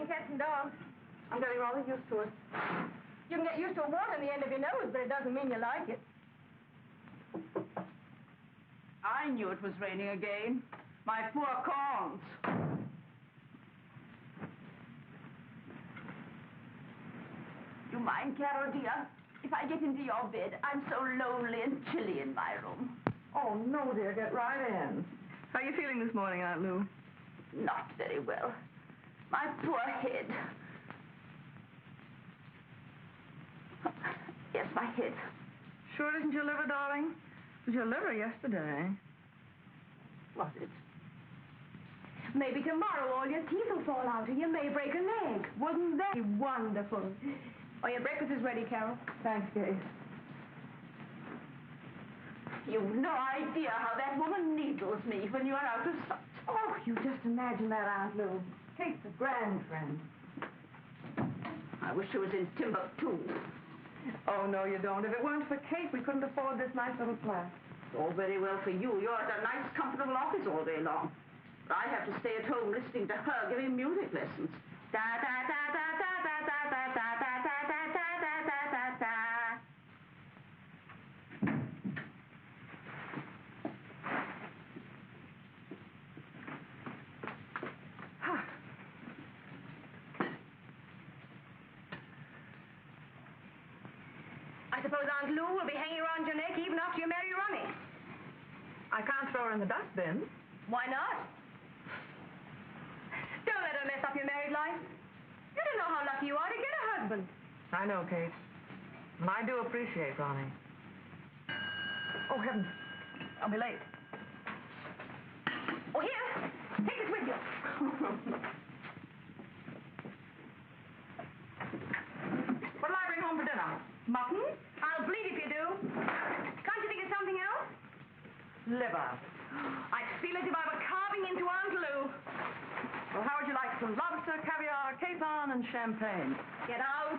Cats and dogs. I'm getting rather used to it. You can get used to a wart on the end of your nose, but it doesn't mean you like it. I knew it was raining again. My poor corns. You mind, Carol, dear? If I get into your bed, I'm so lonely and chilly in my room. Oh, no, dear. Get right in. How are you feeling this morning, Aunt Lou? Not very well. My poor head. Yes, my head. Sure it isn't your liver, darling? It was your liver yesterday. Was it? Maybe tomorrow all your teeth will fall out and you may break a leg. Wouldn't that be wonderful? Oh, your breakfast is ready, Carol. Thanks, Kate. You've no idea how that woman needles me when you're out of sight. Oh, you just imagine that, Aunt Lou. Kate's a grand friend. I wish she was in Timbuktu. Oh, no, you don't. If it weren't for Kate, we couldn't afford this nice little flat. It's all very well for you. You're at a nice, comfortable office all day long. But I have to stay at home listening to her giving music lessons. Da da da da da da da da da da da da da da da da. I suppose Aunt Lou will be hanging around your neck even after you marry Ronnie. I can't throw her in the dustbin. Why not? Don't let her mess up your married life. You don't know how lucky you are to get a husband. I know, Kate. And I do appreciate Ronnie. Oh, heavens. I'll be late. Oh, here. Take this with you. What'll I bring home for dinner? Mutton? I'll bleed if you do. Can't you think of something else? Liver. I'd feel as if I were carving into Aunt Lou. Well, how would you like some lobster, caviar, capon, and champagne? Get out.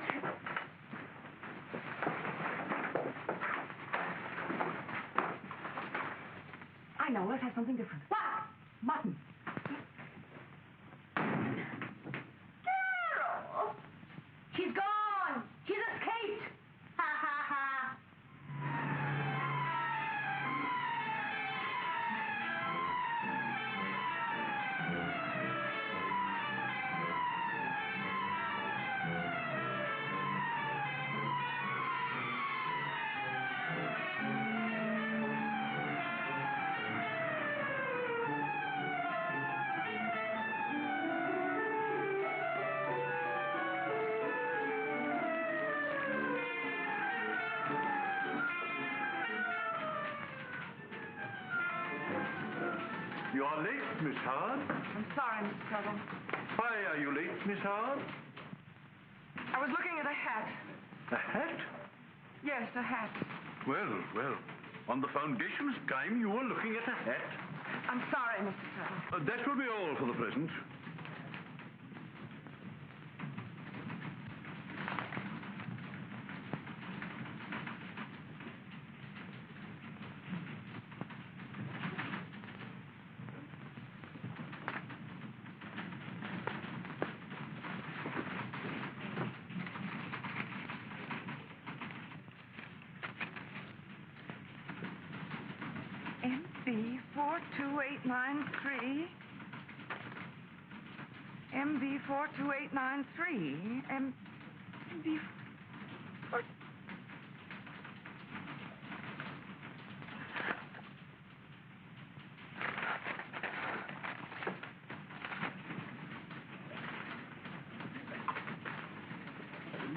I know, let's have something different. What? Mutton. Carol! She's gone. She's escaped. Ha, ha, ha. You are late, Miss Howard. I'm sorry, Mr. Tuttle. Why are you late, Miss Howard? I was looking at a hat. A hat? Yes, a hat. Well, well. On the foundation's dime, you were looking at a hat. I'm sorry, Mr. Tuttle. That will be all for the present. MB42893. MB42893. MB...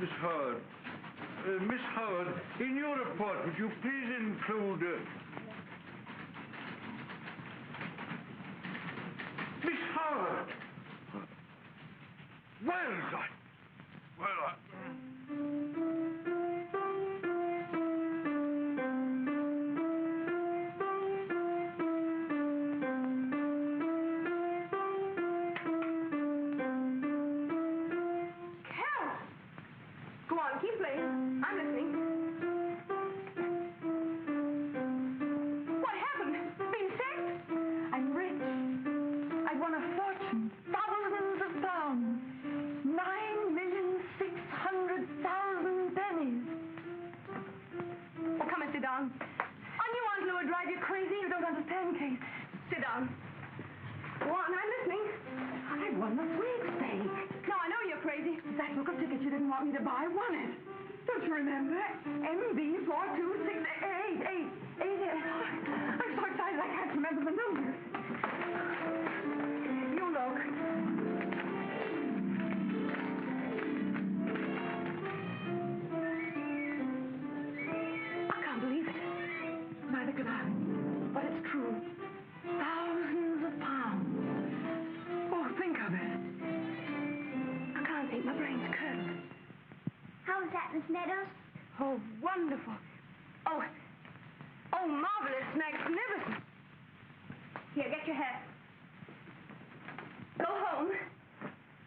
Miss Howard. Miss Howard, in your report, would you please include... Miss Howard! Go on, keep playing. I'm listening. What happened? Been sick? I'm rich. I've won a fortune. Thousands of pounds. 9,600,000 pennies. Oh, come and sit down. I knew Aunt Lou would drive you crazy. You don't understand, Kate. Sit down. Go on, I'm listening. I won the sweepstake. Now, I know you're crazy. That book of tickets you didn't want me to buy won it. Don't you remember? MB42688. I'm so excited I can't remember the numbers. You look. I can't believe it. Neither could I. But it's true. Thousands of pounds. Oh, think of it. I can't think. My brain's curdled. How was that, Miss Meadows? Oh, wonderful. Oh, marvelous, magnificent. Here, get your hat. Go home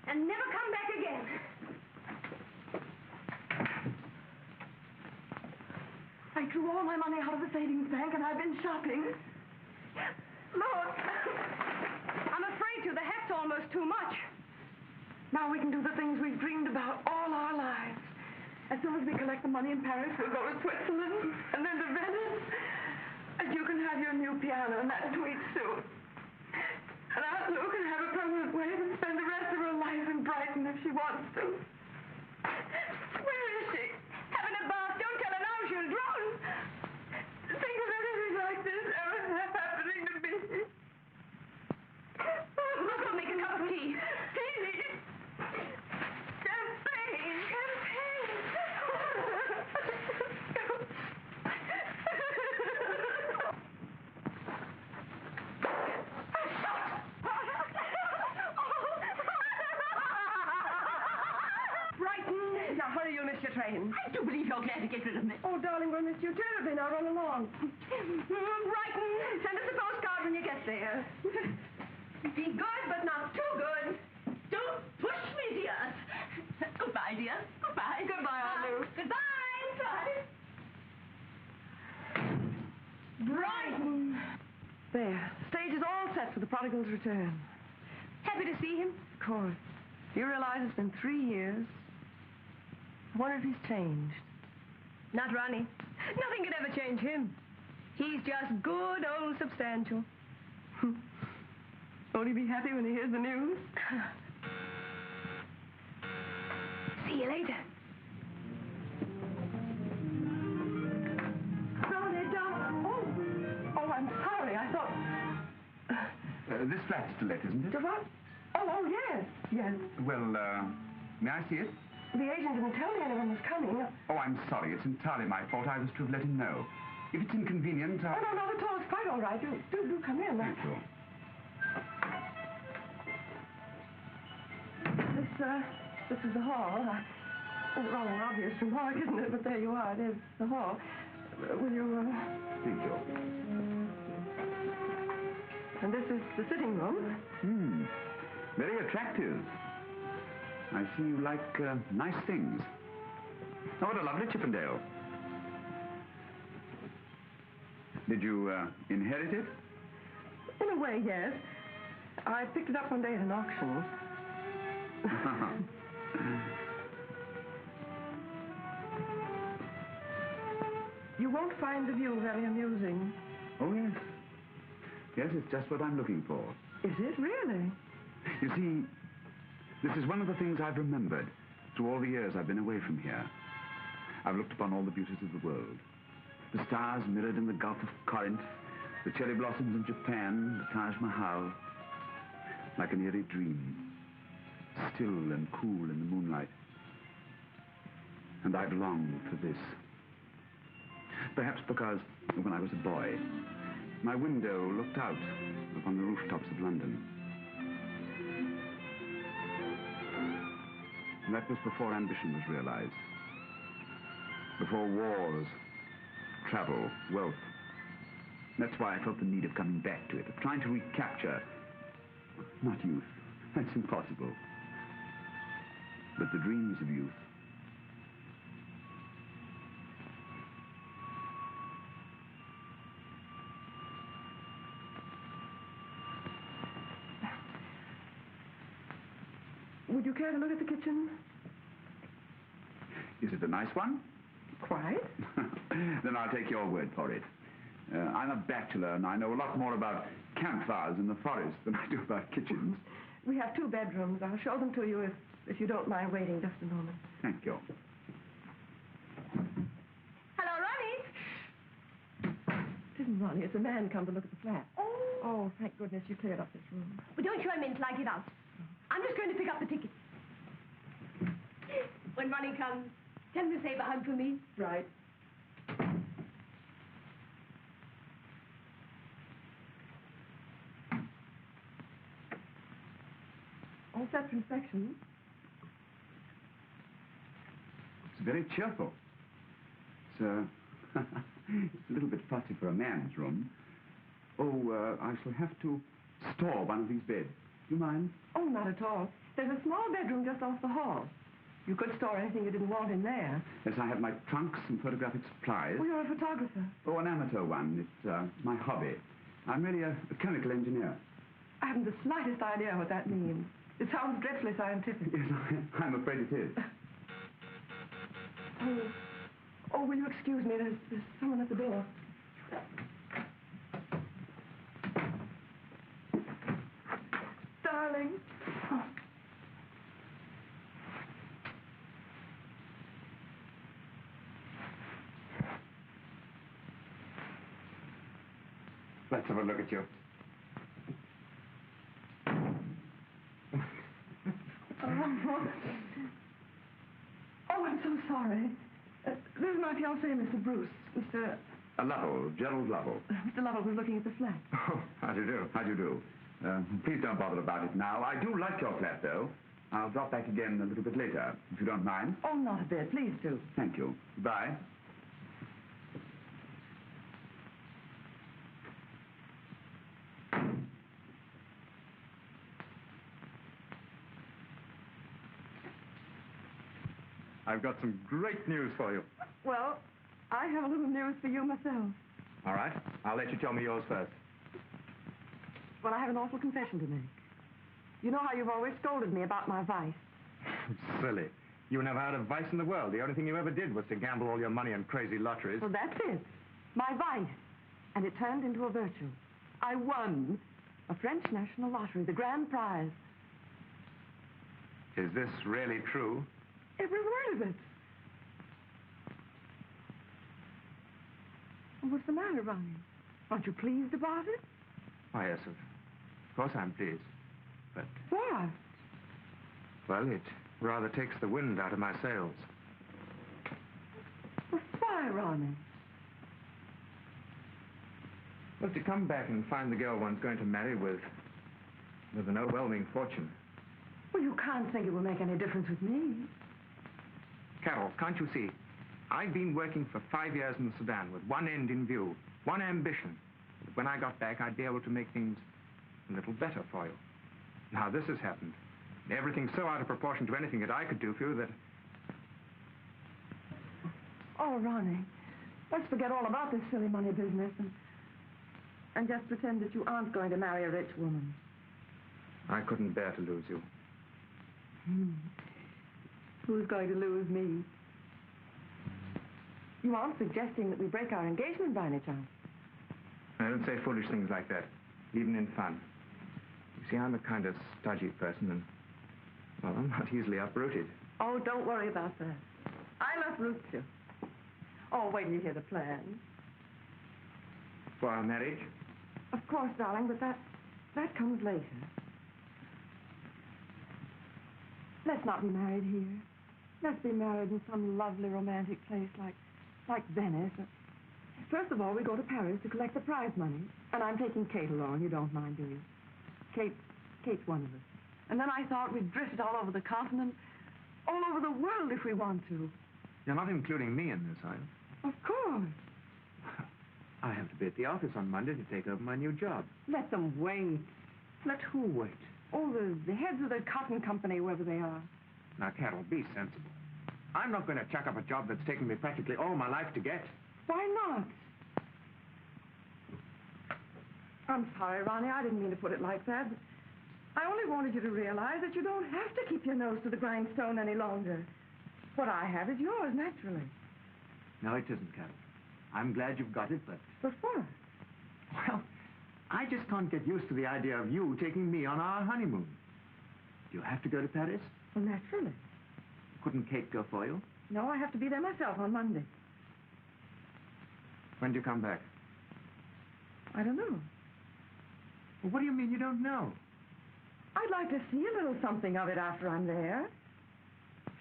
and never come back again. I drew all my money out of the savings bank and I've been shopping. Look, I'm afraid to. The hat's almost too much. Now we can do the things we've dreamed about all our lives. As soon as we collect the money in Paris, we'll go to Switzerland and then to Venice. And you can have your new piano and that tweed suit. And Aunt Lou can have a permanent way to spend the rest of her life in Brighton if she wants to. Where is she? Having a bath. Don't tell her now, she'll drown. Think of anything like this ever happening to me. Look, I'll make a cup of tea. Tea? Champagne. Brighton. Now hurry, you'll miss your train. I do believe you're glad to get rid of me. Oh, darling, we'll miss you terribly. Now run along. Brighton, send us a postcard when you get there. Be good, but not too good. Don't push me, dear. Goodbye, dear. Goodbye. Goodbye, Aunt Lou. Goodbye. Brighton. There. Stage is all set for the prodigal's return. Happy to see him? Of course. Do you realize it's been 3 years? I wonder if he's changed. Not Ronnie. Nothing could ever change him. He's just good old substantial. Won't he be happy when he hears the news? See you later. Oh, I'm sorry. I thought... This flat's to let, isn't it? What? Oh, yes. Yes. Well, may I see it? The agent didn't tell me anyone was coming. Oh, I'm sorry. It's entirely my fault. I was to have let him know. If it's inconvenient, Oh, no, not at all. It's quite all right. Do come in. Thank you. This is the hall. It's rather an obvious remark, isn't it? But there you are. It is the hall. Will you, Thank you. And this is the sitting room. Very attractive. I see you like nice things. Oh, what a lovely Chippendale. Did you inherit it? In a way, yes. I picked it up one day at an auction. You won't find the view very amusing. Oh, yes. Yes, it's just what I'm looking for. Is it really? You see, this is one of the things I've remembered through all the years I've been away from here. I've looked upon all the beauties of the world. The stars mirrored in the Gulf of Corinth, the cherry blossoms in Japan, the Taj Mahal, like an eerie dream, still and cool in the moonlight. And I've longed for this. Perhaps because, when I was a boy, my window looked out upon the rooftops of London. And that was before ambition was realized. Before wars, travel, wealth. That's why I felt the need of coming back to it, of trying to recapture, not youth, that's impossible, but the dreams of youth. Would you care to look at the kitchen? Is it a nice one? Quite. Then I'll take your word for it. I'm a bachelor, and I know a lot more about campfires in the forest than I do about kitchens. We have 2 bedrooms. I'll show them to you if you don't mind waiting just a moment. Thank you. Hello, Ronnie. It isn't Ronnie. It's a man come to look at the flat. Oh, thank goodness you cleared up this room. Well, don't show him in till I get out. I'm just going to pick up the tickets. When Ronnie comes, tell him to save a hug for me. Right. All set for inspection. It's very cheerful. It's, it's a little bit fussy for a man's room. Oh, I shall have to store one of these beds. Do you mind? Oh, not at all. There's a small bedroom just off the hall. You could store anything you didn't want in there. Yes, I have my trunks and photographic supplies. Oh, you're a photographer. Oh, an amateur one. It's my hobby. I'm really a chemical engineer. I haven't the slightest idea what that means. It sounds dreadfully scientific. Yes, I'm afraid it is. Oh, will you excuse me? There's someone at the door. Darling. Oh. Let's have a look at you. Oh, I'm so sorry. This is my fiancé, Mr. Bruce. Mr. Lovell, Gerald Lovell. Mr. Lovell was looking at the flat. Oh, how do you do? How do you do? Please don't bother about it now. I do like your flat, though. I'll drop back again a little bit later, if you don't mind. Oh, not a bit. Please do. Thank you. Goodbye. I've got some great news for you. Well, I have a little news for you myself. All right. I'll let you tell me yours first. Well, I have an awful confession to make. You know how you've always scolded me about my vice. Silly. You never had a vice in the world. The only thing you ever did was to gamble all your money on crazy lotteries. Well, that's it. My vice. And it turned into a virtue. I won a French national lottery, the grand prize. Is this really true? Every word of it. Well, what's the matter, Ronnie? Aren't you pleased about it? Why, yes, of course I'm pleased. But, What? well, it rather takes the wind out of my sails. Well, why, Ronnie? Well, to come back and find the girl one's going to marry with an overwhelming fortune. Well, you can't think it will make any difference with me. Carol, can't you see? I've been working for 5 years in the Sudan with one end in view, one ambition. That when I got back, I'd be able to make things a little better for you. Now, this has happened. Everything's so out of proportion to anything that I could do for you that... Oh, Ronnie, let's forget all about this silly money business and just pretend that you aren't going to marry a rich woman. I couldn't bear to lose you. Who's going to lose me? You aren't suggesting that we break our engagement by any chance? I don't say foolish things like that. even in fun. You see, I'm a kind of stodgy person, and, well, I'm not easily uprooted. Oh, don't worry about that. I'll uproot you. Oh, wait till you hear the plan. For our marriage? Of course, darling, but that comes later. Let's not be married here. Let's be married in some lovely romantic place like Venice. First of all, we go to Paris to collect the prize money. And I'm taking Kate along. You don't mind, do you? Kate's one of us. And then I thought we'd drift all over the continent, all over the world if we want to. You're not including me in this, are you? Of course. I have to be at the office on Monday to take over my new job. Let them wait. Let who wait? Oh, the heads of the cotton company, wherever they are. Now, Carol, be sensible. I'm not going to chuck up a job that's taken me practically all my life to get. Why not? I'm sorry, Ronnie. I didn't mean to put it like that. I only wanted you to realize that you don't have to keep your nose to the grindstone any longer. What I have is yours, naturally. No, it isn't, Carol. I'm glad you've got it, but... But what? Well, I just can't get used to the idea of you taking me on our honeymoon. Do you have to go to Paris? Well, naturally. Couldn't Kate go for you? No, I have to be there myself on Monday. When do you come back? I don't know. Well, what do you mean you don't know? I'd like to see a little something of it after I'm there.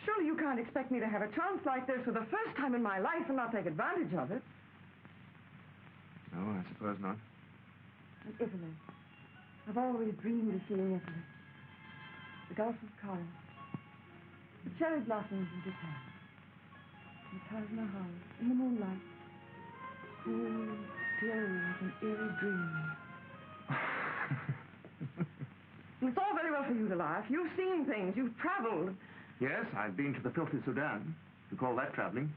Surely you can't expect me to have a chance like this for the first time in my life and not take advantage of it. No, I suppose not. And Italy. I've always dreamed of seeing Italy. The Gulf of Corinth. The cherry blossoms in Japan. The Taj Mahal in the moonlight. Cool and still like an eerie dream. It's all very well for you to laugh. You've seen things. You've traveled. Yes, I've been to the filthy Sudan. You call that traveling?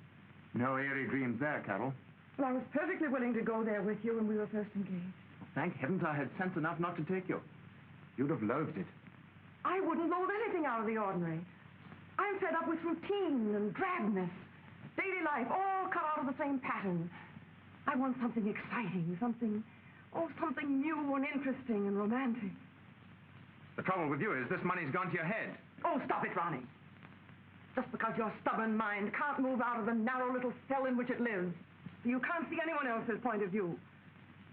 No airy dreams there, Carol. Well, I was perfectly willing to go there with you when we were first engaged. Well, thank heavens I had sense enough not to take you. You'd have loathed it. I wouldn't loathe anything out of the ordinary. I'm fed up with routine and drabness. Daily life, all cut out of the same pattern. I want something exciting, something new and interesting and romantic. The trouble with you is this money's gone to your head. Oh, stop it, Ronnie. Just because your stubborn mind can't move out of the narrow little cell in which it lives. You can't see anyone else's point of view.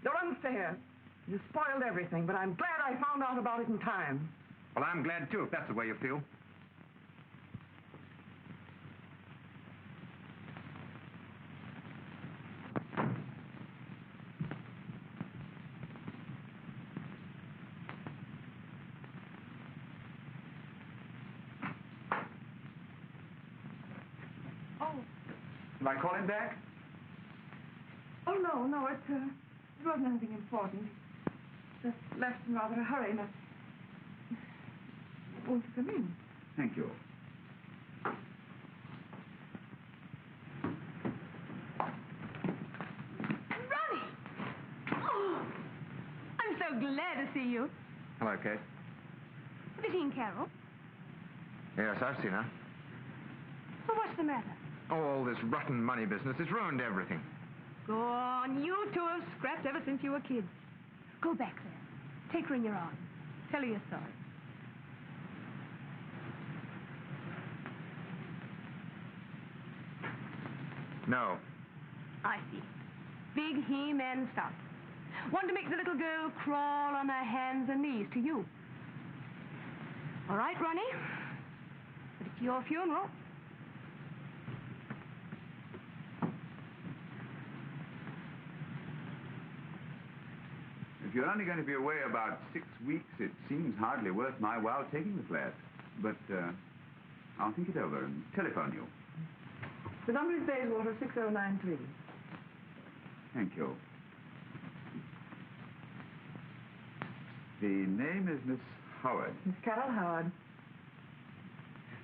You're unfair. You spoiled everything, but I'm glad I found out about it in time. Well, I'm glad, too, if that's the way you feel. Shall I call him back? Oh, no, it wasn't anything important. Just left in rather a hurry. Now, won't you come in? Thank you. Ronnie! Oh, I'm so glad to see you. Hello, Kate. Have you seen Carol? Yes, I've seen her. Well, what's the matter? Oh, all this rotten money business has ruined everything. Go on. You two have scrapped ever since you were kids. Go back there. Take her in your arms. Tell her you're sorry. No. I see. Big He-Man style. Want to make the little girl crawl on her hands and knees to you. All right, Ronnie? But it's your funeral. If you're only going to be away about 6 weeks, it seems hardly worth my while taking the flat. But I'll think it over and telephone you. The number is Bayswater 6093. Thank you. The name is Miss Howard. Miss Carol Howard.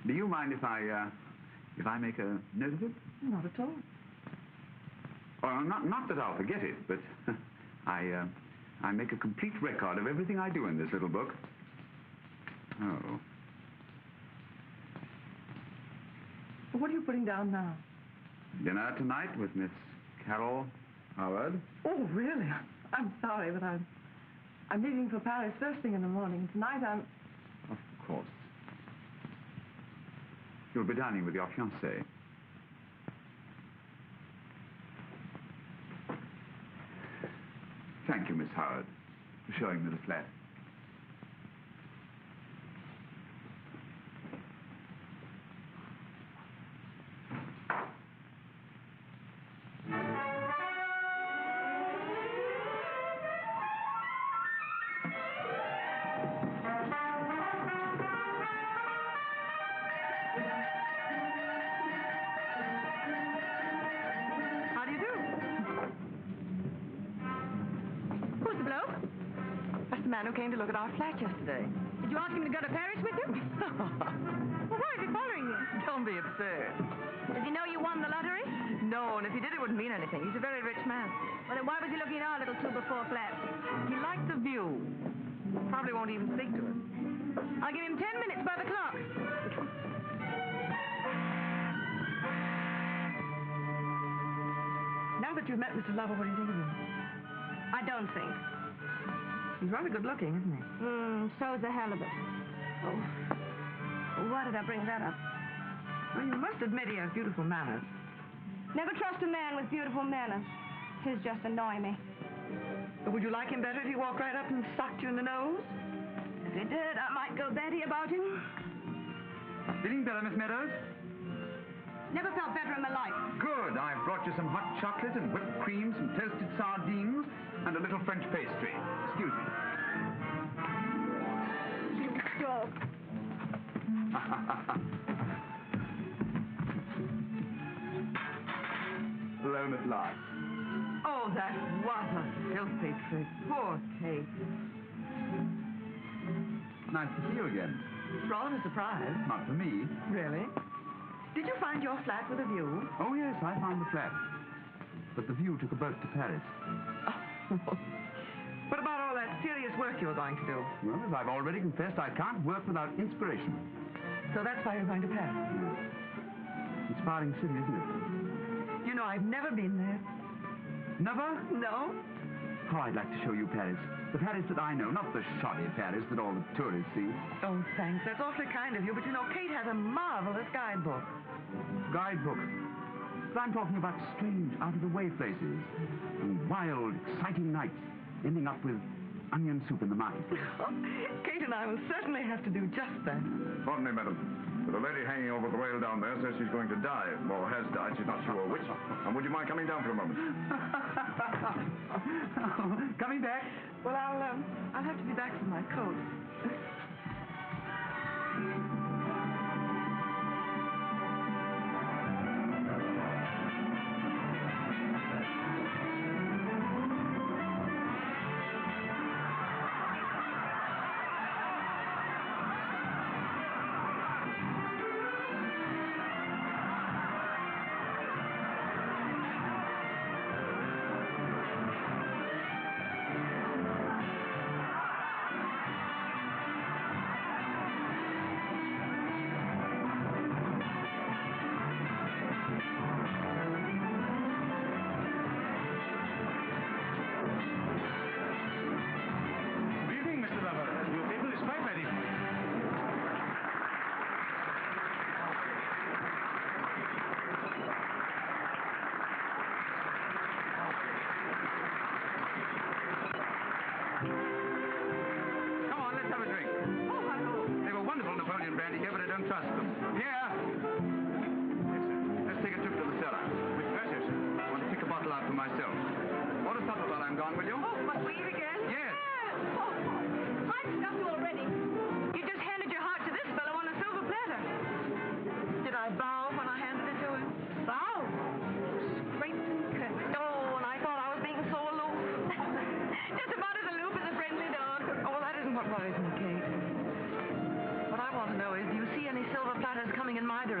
Do you mind if I make a note of it? Not at all. Well, not that I'll forget it, but I make a complete record of everything I do in this little book. Oh. Well, what are you putting down now? Dinner tonight with Miss Carol Howard. Oh, really? I'm sorry, but I'm leaving for Paris first thing in the morning. Tonight I'm... Of course. You'll be dining with your fiancé. Thank you, Miss Howard, for showing me the flat. How do you do? Who's the bloke? That's the man who came to look at our flat yesterday. Did you ask him to go to Paris with you? Well, why is he following you? Don't be absurd. Does he know you won the lottery? No, and if he did, it wouldn't mean anything. He's a very rich man. Well, then why was he looking at our little 2x4 flat? He liked the view. Probably won't even speak to us. I'll give him 10 minutes by the clock. Now that you've met Mr. Lover, what do you think of him? I don't think. He's rather good looking, isn't he? So's the halibut. Oh, why did I bring that up? Well, you must admit he has beautiful manners. Never trust a man with beautiful manners. His just annoy me. But would you like him better if he walked right up and socked you in the nose? If he did, I might go batty about him. Feeling better, Miss Meadows? Never felt better in my life. Good. I've brought you some hot chocolate and whipped cream, some toasted sardines, and a little French pastry. Excuse me. You dog. Alone at last. Oh, that was a filthy trick. Poor Kate. Nice to see you again. Rather a surprise. Not for me. Really? Did you find your flat with a view? Oh, yes, I found the flat. But the view took a boat to Paris. What about all that serious work you were going to do? Well, as I've already confessed, I can't work without inspiration. So that's why you're going to Paris. Inspiring city, isn't it? You know, I've never been there. Never? No? Oh, I'd like to show you Paris. The Paris that I know, not the shoddy Paris that all the tourists see. Oh, thanks. That's awfully kind of you. But you know, Kate has a marvelous guidebook. Guidebook. But I'm talking about strange, out-of-the-way places. And wild, exciting nights, ending up with onion soup in the market. Kate and I will certainly have to do just that. Pardon me, madam. But the lady hanging over the rail down there says she's going to die, or has died. She's not sure which. And would you mind coming down for a moment? Coming back? Well, I'll have to be back for my coat.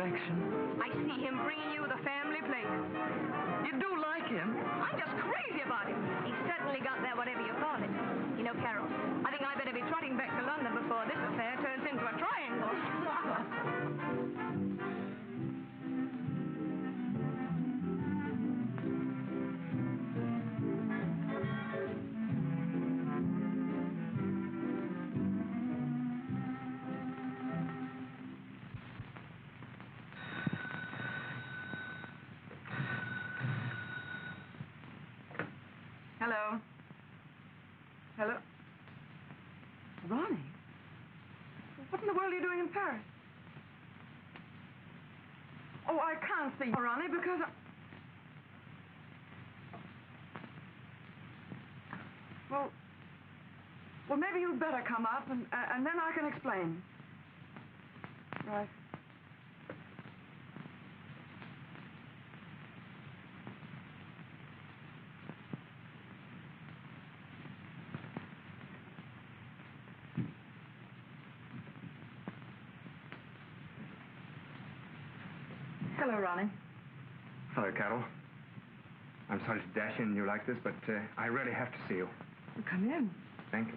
I see him bringing you the family plate. You do like him? I'm just crazy about him. He's certainly got that whatever you call it. You know, Carol, I think I better be trotting back to London before this affair turns into a triangle. Ronnie? What in the world are you doing in Paris? Oh, I can't see you, Ronnie, because Well, maybe you'd better come up, and then I can explain. Right. Hello, Ronnie. Hello, Carol. I'm sorry to dash in you like this, but I really have to see you. Well, come in. Thank you.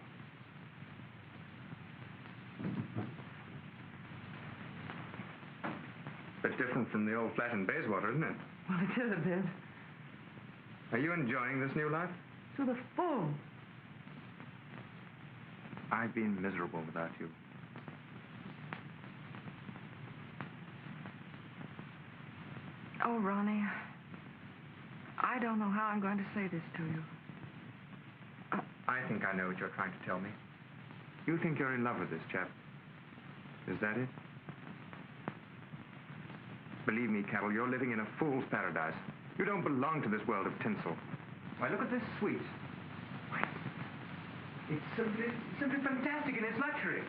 Bit different from the old flat in Bayswater, isn't it? Well, it is a bit. Are you enjoying this new life? To the full. I've been miserable without you. Oh, Ronnie, I don't know how I'm going to say this to you. I think I know what you're trying to tell me. You think you're in love with this chap. Is that it? Believe me, Carol, you're living in a fool's paradise. You don't belong to this world of tinsel. Why, look at this suite. Why, it's simply fantastic in its luxury.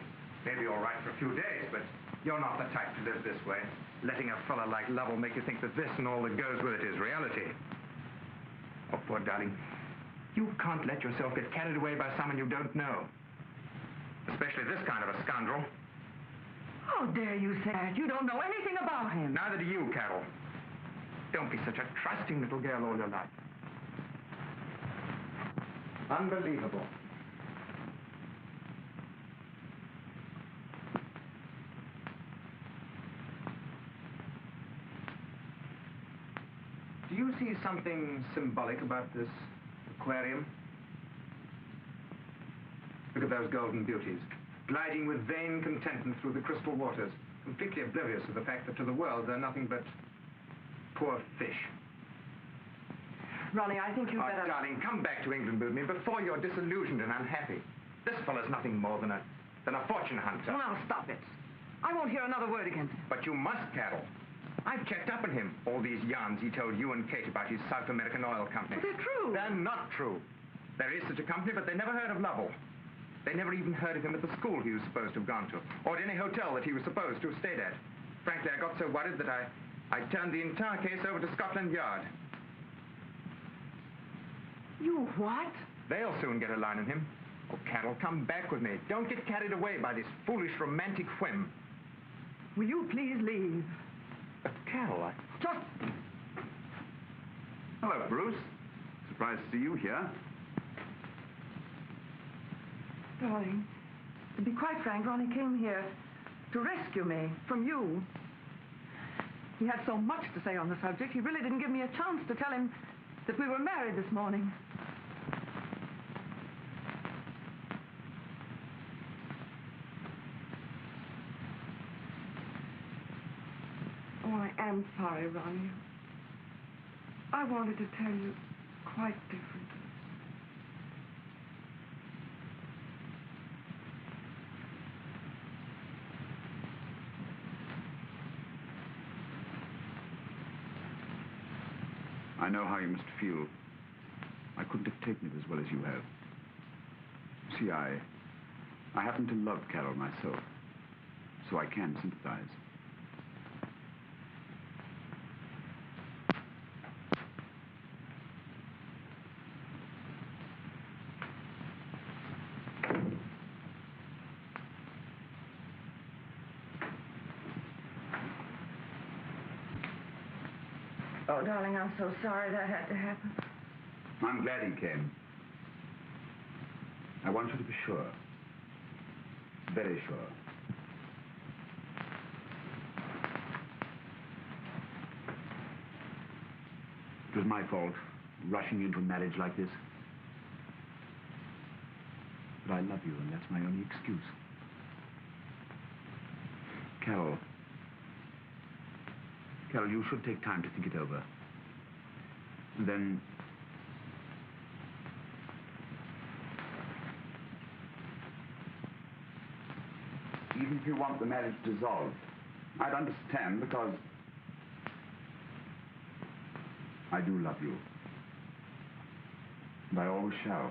Maybe all right for a few days, but you're not the type to live this way. Letting a fella like Lovell make you think that this and all that goes with it is reality. Oh, poor darling. You can't let yourself get carried away by someone you don't know. Especially this kind of a scoundrel. How dare you say that? You don't know anything about him. Neither do you, Carol. Don't be such a trusting little girl all your life. Unbelievable. Do you see something symbolic about this aquarium? Look at those golden beauties, gliding with vain contentment through the crystal waters, completely oblivious of the fact that to the world they're nothing but poor fish. Ronnie, I think you'd better... Oh, darling, come back to England with me before you're disillusioned and unhappy. This fellow's nothing more than a fortune hunter. Well, now, stop it. I won't hear another word against him. But you must, Carol. I've checked up on him. All these yarns he told you and Kate about his South American oil company. But they're true. They're not true. There is such a company, but they never heard of Lovell. They never even heard of him at the school he was supposed to have gone to, or at any hotel that he was supposed to have stayed at. Frankly, I got so worried that I turned the entire case over to Scotland Yard. You what? They'll soon get a line on him. Oh, Carol, come back with me. Don't get carried away by this foolish romantic whim. Will you please leave? But, Carol, Just... Hello, Bruce. Surprised to see you here. Darling, to be quite frank, Ronnie came here to rescue me from you. He had so much to say on the subject, he really didn't give me a chance to tell him that we were married this morning. Oh, I am sorry, Ronnie. I wanted to tell you quite differently. I know how you must feel. I couldn't have taken it as well as you have. See, I happen to love Carol myself, so I can sympathize. Oh, darling, I'm so sorry that had to happen. I'm glad he came. I want you to be sure. Very sure. It was my fault, rushing into a marriage like this. But I love you, and that's my only excuse. Carol, you should take time to think it over. And then... Even if you want the marriage dissolved, I'd understand because I do love you. And I always shall.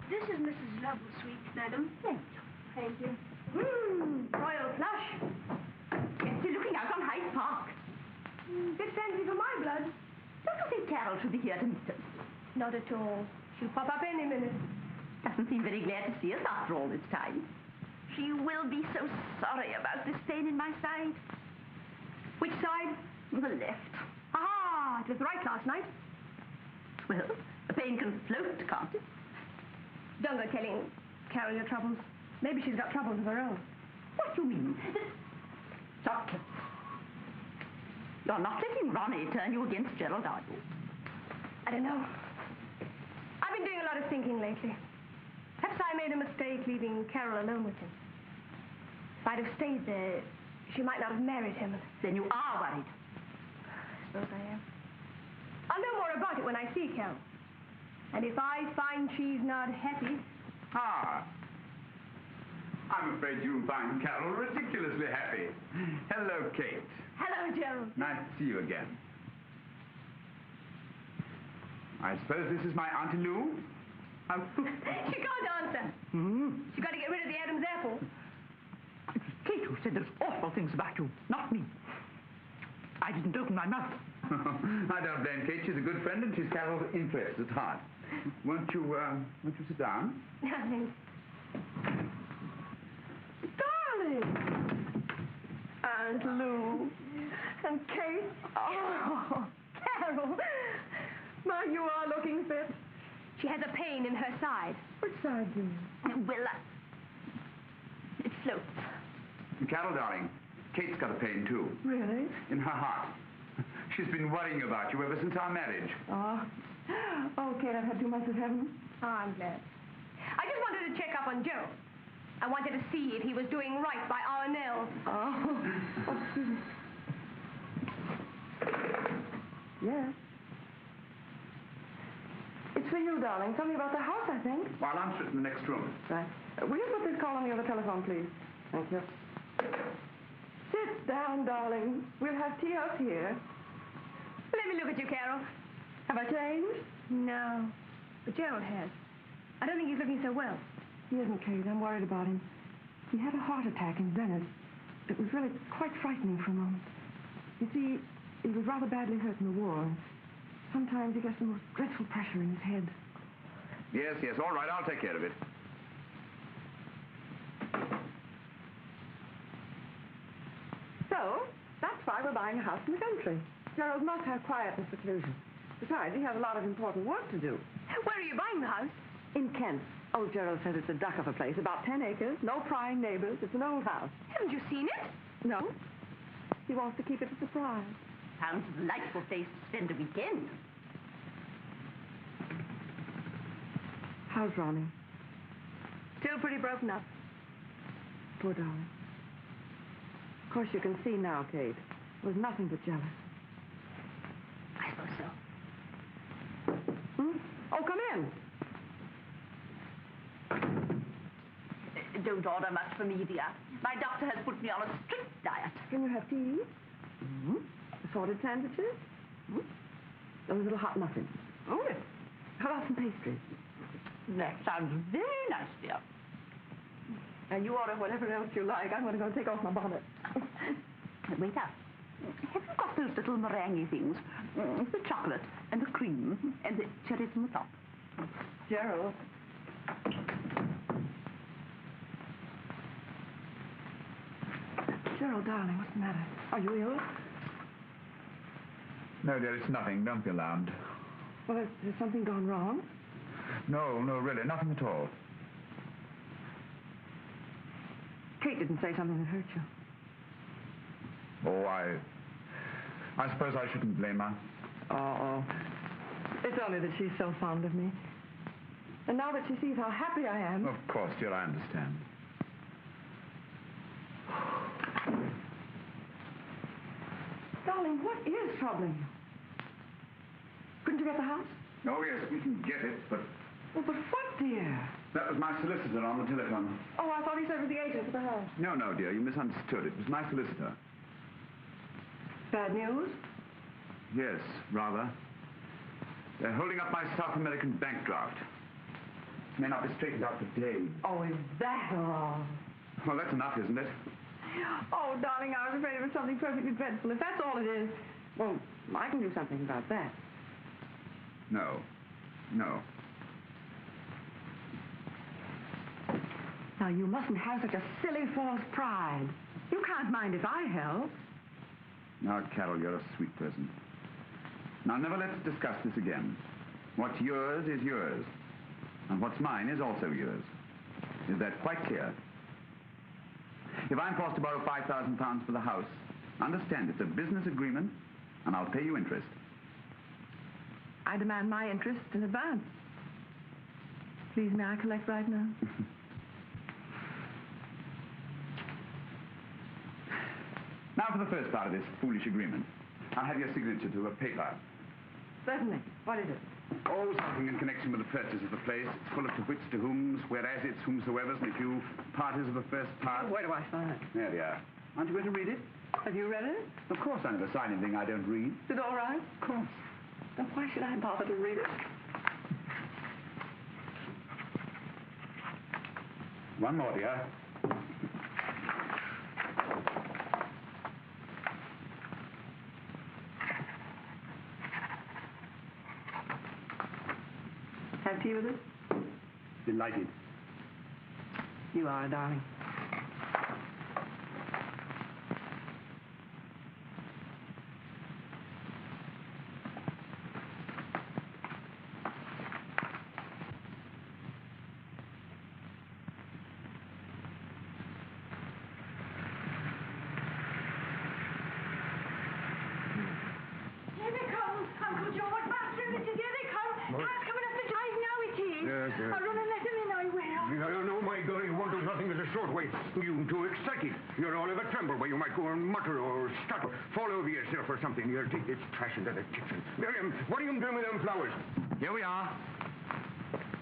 This is Mrs. Lovell, sweet madam. Thank you. Thank you. Royal flush. It's looking out on Hyde Park. Bit fancy for my blood. Don't you think Carol should be here to meet us? Not at all. She'll pop up any minute. Doesn't seem very glad to see us after all this time. She will be so sorry about this pain in my side. Which side? The left. Aha! It was right last night. Well, the pain can float, can't it? Don't go telling Carol your troubles. Maybe she's got troubles of her own. What do you mean? Chocolates. You're not letting Ronnie turn you against Gerald, are you? I don't know. I've been doing a lot of thinking lately. Perhaps I made a mistake leaving Carol alone with him. If I'd have stayed there, she might not have married him. Then you are worried. I suppose I am. I'll know more about it when I see Carol. And if I find she's not happy... Ah. I'm afraid you'll find Carol ridiculously happy. Hello, Kate. Hello, Gerald. Nice to see you again. I suppose this is my Auntie Lou? She can't answer. She's got to get rid of the Adams apple. Kate who said those awful things about you, not me. I didn't open my mouth. I don't blame Kate. She's a good friend and she's Carol's interest at heart. Won't you sit down? Darling. Aunt Lou. And Kate. Oh, Carol. My, you are looking fit. She has a pain in her side. Which side, dear? Well, it floats. Carol, darling, Kate's got a pain too. Really? In her heart. She's been worrying about you ever since our marriage. Oh. Oh, Kate, I've had too much of heaven. Oh, I'm glad. I just wanted to check up on Gerald. I wanted to see if he was doing right by our Nell. Oh. Yes. It's for you, darling. Something about the house, I think. Well, I'll answer it in the next room. Right. Will you put this call on the other telephone, please? Thank you. Sit down, darling. We'll have tea out here. Let me look at you, Carol. Have I changed? No, but Gerald has. I don't think he's looking so well. He isn't, Kate. I'm worried about him. He had a heart attack in Venice. It was really quite frightening for a moment. You see, he was rather badly hurt in the war. Sometimes he gets the most dreadful pressure in his head. Yes, all right, I'll take care of it. So, that's why we're buying a house in the country. Gerald must have quiet and seclusion. Besides, he has a lot of important work to do. Where are you buying the house? In Kent. Old Gerald says it's a duck of a place, about 10 acres, no prying neighbors. It's an old house. Haven't you seen it? No. He wants to keep it a surprise. Sounds a delightful place to spend a weekend. How's Ronnie? Still pretty broken up. Poor darling. Of course, you can see now, Kate. It was nothing but jealous. I suppose so. Oh, come in. Don't order much for me, dear. My doctor has put me on a strict diet. Can you have tea? Assorted sandwiches? Those little hot muffins. Oh, yes. How about some pastries? That sounds very nice, dear. And you order whatever else you like. I'm going to go take off my bonnet. Wait up. Have you got those little meringue things? The chocolate and the cream and the cherries on the top. Gerald. Gerald, darling, what's the matter? Are you ill? No, dear, it's nothing. Don't be alarmed. Well, has something gone wrong? No, really, nothing at all. Kate didn't say something that hurt you. Oh, I suppose I shouldn't blame her. Oh. It's only that she's so fond of me. And now that she sees how happy I am... Of course, dear, I understand. Darling, what is troubling you? Couldn't you get the house? Oh, yes, we can get it, but... Oh, but what, dear? That was my solicitor on the telephone. Oh, I thought he said it was the agent for the house. No, dear, you misunderstood. It was my solicitor. Bad news? Yes, rather. They're holding up my South American bank draft. It may not be straightened out today. Oh, is that all? Well, that's enough, isn't it? Oh, darling, I was afraid it was something perfectly dreadful. If that's all it is, well, I can do something about that. No. Now, you mustn't have such a silly false pride. You can't mind if I help. Now, Carol, you're a sweet person. Now, never let's discuss this again. What's yours is yours. And what's mine is also yours. Is that quite clear? If I'm forced to borrow £5,000 for the house, understand it's a business agreement, and I'll pay you interest. I demand my interest in advance. Please, may I collect right now? Now for the first part of this foolish agreement. I'll have your signature to a paper. Certainly. What is it? Oh, something in connection with the purchase of the place. It's full of to which, to whom's, whereas it's whomsoever's, and a few parties of the first part. Where do I sign? There we are. Aren't you going to read it? Have you read it? Of course I never sign anything I don't read. Is it all right? Of course. Then why should I bother to read it? One more, dear. Have tea with us? Delighted. You are a darling. Here they come, Uncle George, Master and Mrs. Here they come. Car's coming up the drive now, it is. Yes. I'll run and let them in, I will. No, my girl, you won't do nothing as a short way. You're too excited. You're all of a tremble where you might go and mutter or stutter. Fall over yourself or something. You'll take this trash into the kitchen. Miriam, what are you doing with them flowers? Here we are.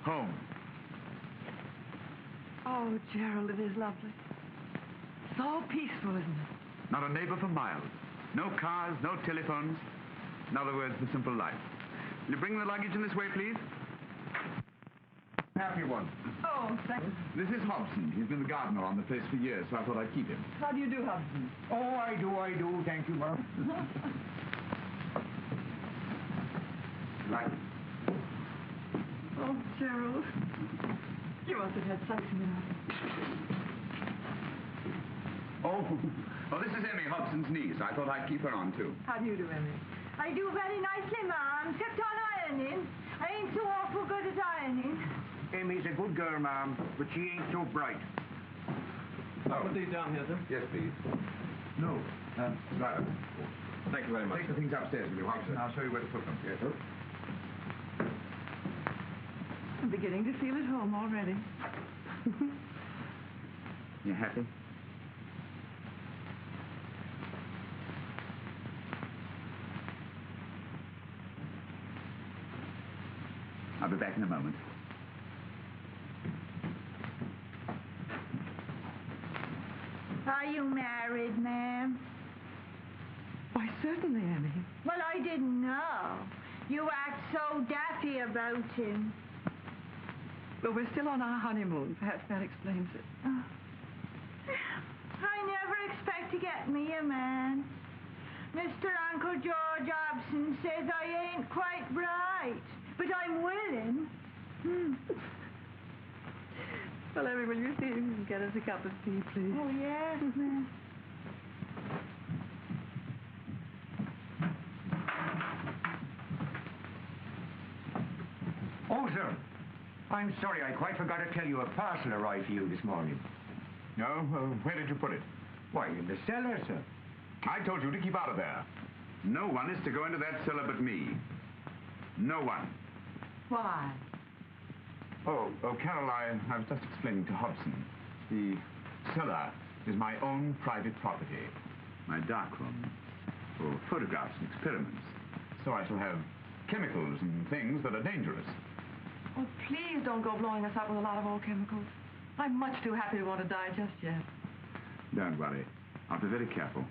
Home. Oh, Gerald, it is lovely. So peaceful, isn't it? Not a neighbor for miles. No cars, no telephones. In other words, the simple life. Will you bring the luggage in this way, please? Happy one. Oh, thank you. This is Hobson. He's been the gardener on the place for years, so I thought I'd keep him. How do you do, Hobson? Oh, I do. Thank you, Mom. Right. Oh, Gerald. You must have had sex in your Oh, this is Emmy Hobson's niece. I thought I'd keep her on, too. How do you do, Emmy? I do very nicely, Ma'am, except on ironing. I ain't so awful good at ironing. Amy's a good girl, Ma'am, but she ain't so bright. Put these down here, sir. Yes, please. No. Right. Thank you very much. Take the things upstairs, will you, Hobson? I'll show you where to put them. Yes, sir. I'm beginning to feel at home already. You happy? I'll be back in a moment. Are you married, ma'am? Why, certainly, Emmy. Well, I didn't know. You act so daffy about him. But we're still on our honeymoon. Perhaps that explains it. I never expect to get me a man. Mr. Uncle George Hobson says I ain't quite right, but I'm willing. Well, Emmy, will you see if you can get us a cup of tea, please? Oh, yes, ma'am. Oh, sir. I'm sorry, I quite forgot to tell you a parcel arrived for you this morning. No? Where did you put it? Why, in the cellar, sir. I told you to keep out of there. No one is to go into that cellar but me. No one. Why? Oh, Carol, I was just explaining to Hobson. The cellar is my own private property. My darkroom for photographs and experiments. So I shall have chemicals and things that are dangerous. Oh, please don't go blowing us up with a lot of old chemicals. I'm much too happy to want to die just yet. Don't worry. I'll be very careful.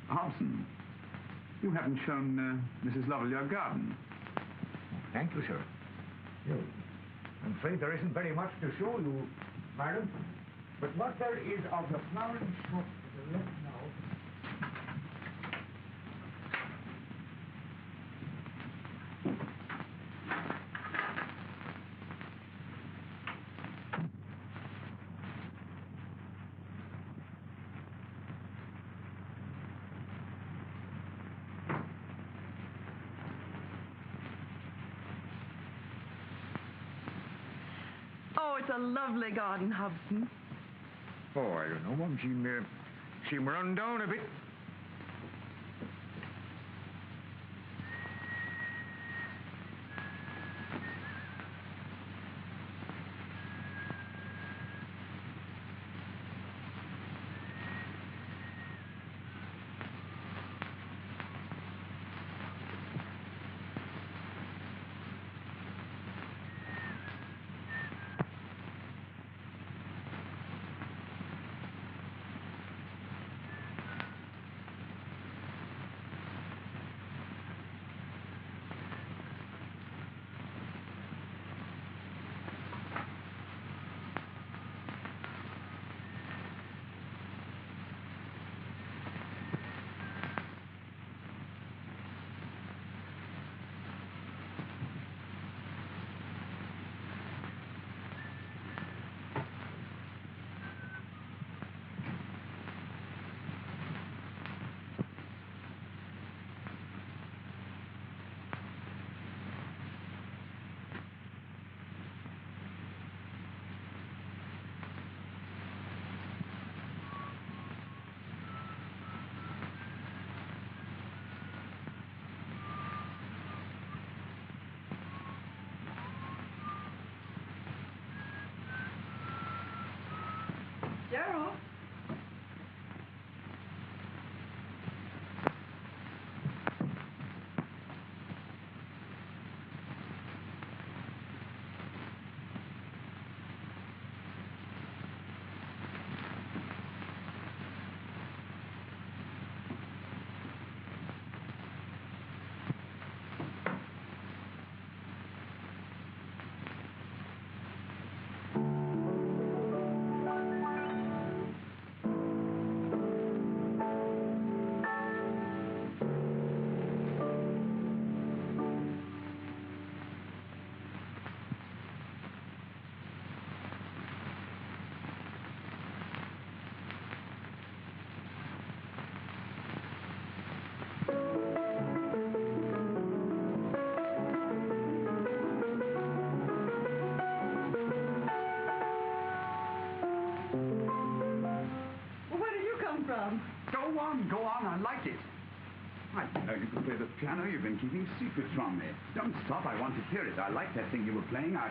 Hobson, you haven't shown Mrs. Lovell your garden. Thank you, sir. I'm afraid there isn't very much to show you, madam. But what there is of the flowering shop to the left now... Oh, it's a lovely garden, Hobson. Oh, I don't know, Mum. She run down a bit. Gerald? Go on, I like it. I didn't know you could play the piano. You've been keeping secrets from me. Don't stop, I want to hear it. I like that thing you were playing. I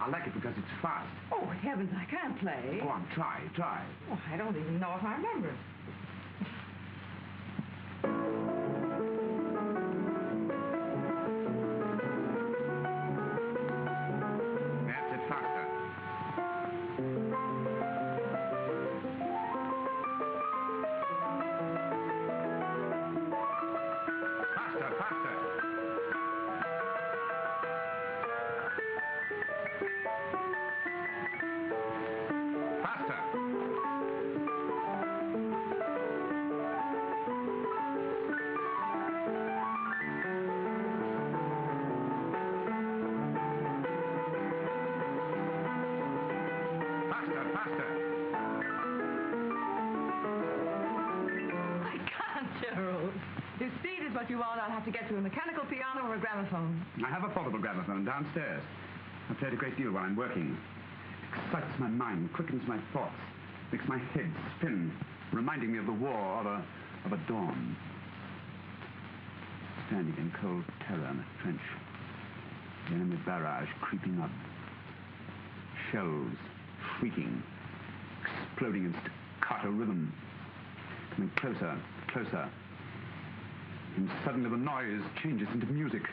like it because it's fast. Oh, heavens, I can't play. Go on, try. Oh, I don't even know if I remember it. That's it, faster. Faster. I can't, Gerald. If speed is what you want, I'll have to get you a mechanical piano or a gramophone. I have a portable gramophone downstairs. I played a great deal while I'm working. excites my mind, quickens my thoughts, makes my head spin, reminding me of the war, of a dawn. Standing in cold terror in a trench, the enemy barrage creeping up, shells shrieking, exploding in staccato rhythm, coming closer, closer, and suddenly the noise changes into music,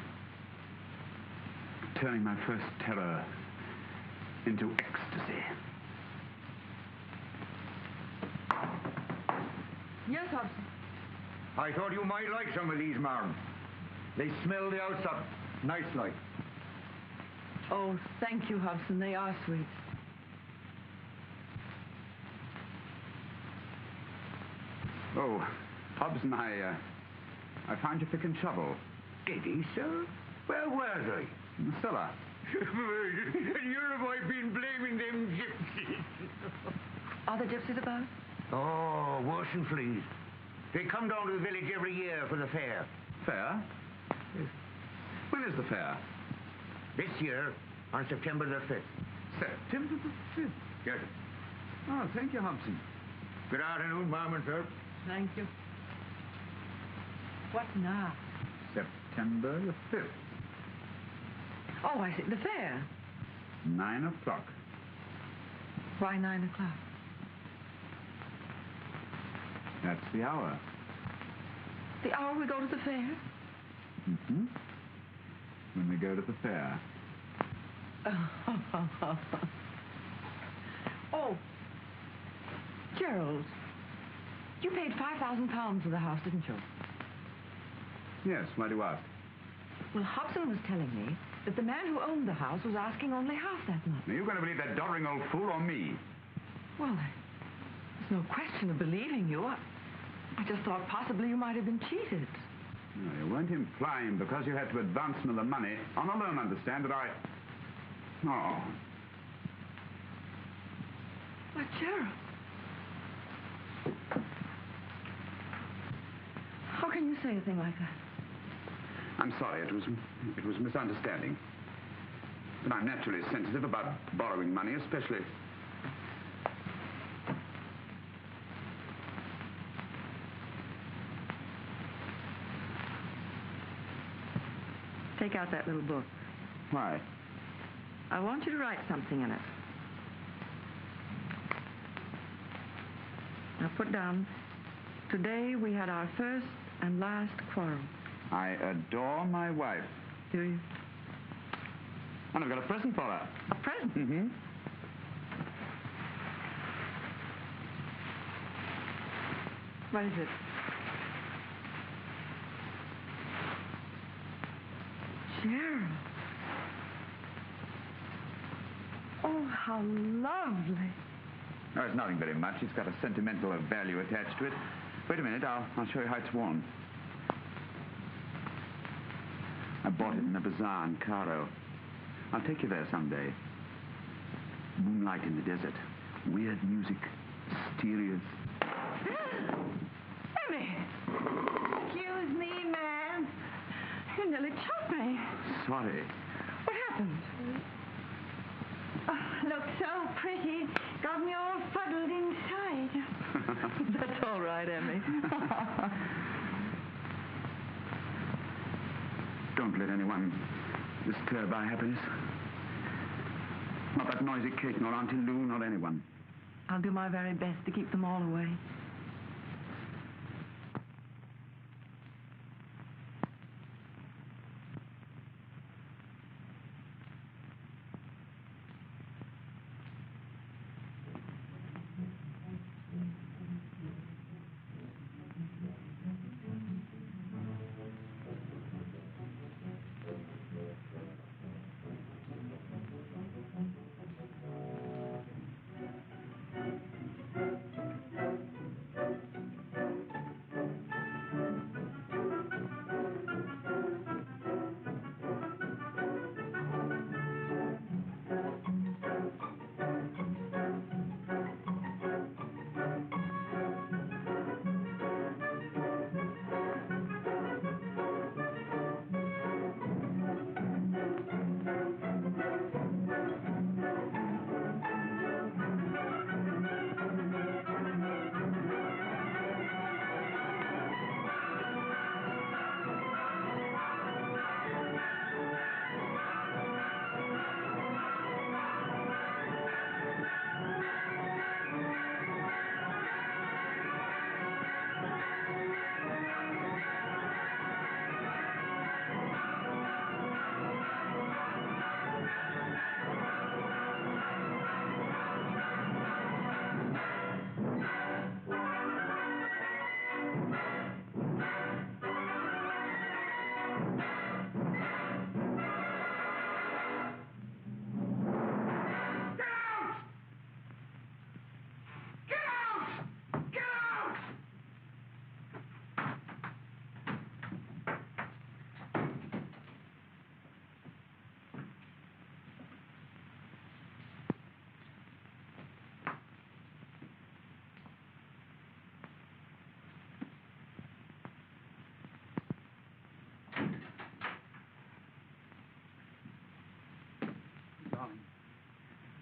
turning my first terror into ecstasy. Yes, Hobson. I thought you might like some of these, ma'am. They smell the outside. Nice like. Oh, thank you, Hobson. They are sweet. Oh, Hobson, I found your pick and shovel. Did he, sir? Where were they? In the cellar. And here have I been blaming them gypsies. Are the gypsies about? Oh, worse than fleas. They come down to the village every year for the fair. Fair? When is the fair? This year, on September the 5th. September the 5th? Yes. Oh, thank you, Hobson. Good afternoon, ma'am and sir. Thank you. What now? September the 5th. Oh, I see. The fair. 9 o'clock. Why 9 o'clock? That's the hour. The hour we go to the fair? Mm-hmm. When we go to the fair. Oh, Gerald, you paid £5,000 for the house, didn't you? Yes, why do you ask? Well, Hobson was telling me that the man who owned the house was asking only half that much. Are you going to believe that doddering old fool or me? Well, there's no question of believing you. I just thought possibly you might have been cheated. No, you weren't implying because you had to advance me the money on a loan, understand, that I... Oh. But, Gerald... How can you say a thing like that? I'm sorry, it was a misunderstanding. But I'm naturally sensitive about borrowing money, especially... Take out that little book. Why? I want you to write something in it. Now put down, today we had our first and last quarrel. I adore my wife. Do you? And I've got a present for her. A present? Mm-hmm. What is it? Gerald. Oh, how lovely. No, it's nothing very much. It's got a sentimental value attached to it. Wait a minute, I'll show you how it's worn. I bought it in a bazaar in Cairo. I'll take you there someday. Moonlight in the desert. Weird music. Mysterious. Emmy! Excuse me, ma'am. You nearly choked me. Sorry. What happened? Oh, looked so pretty. Got me all fuddled inside. That's all right, Emmy. Don't let anyone disturb our happiness. Not that noisy Kate, nor Auntie Lou, nor anyone. I'll do my very best to keep them all away.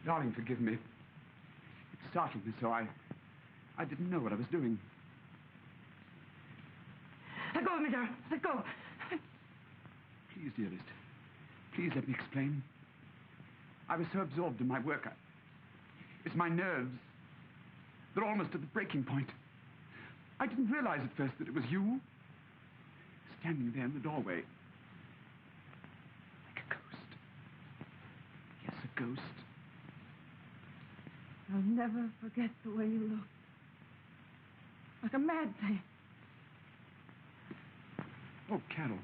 Darling, forgive me. It startled me so I didn't know what I was doing. Let go of me, Gerald. Let go. Please, dearest. Please let me explain. I was so absorbed in my work. It's my nerves. They're almost at the breaking point. I didn't realize at first that it was you. Standing there in the doorway. Like a ghost. Yes, a ghost. I'll never forget the way you looked. Like a mad thing. Oh, Carol.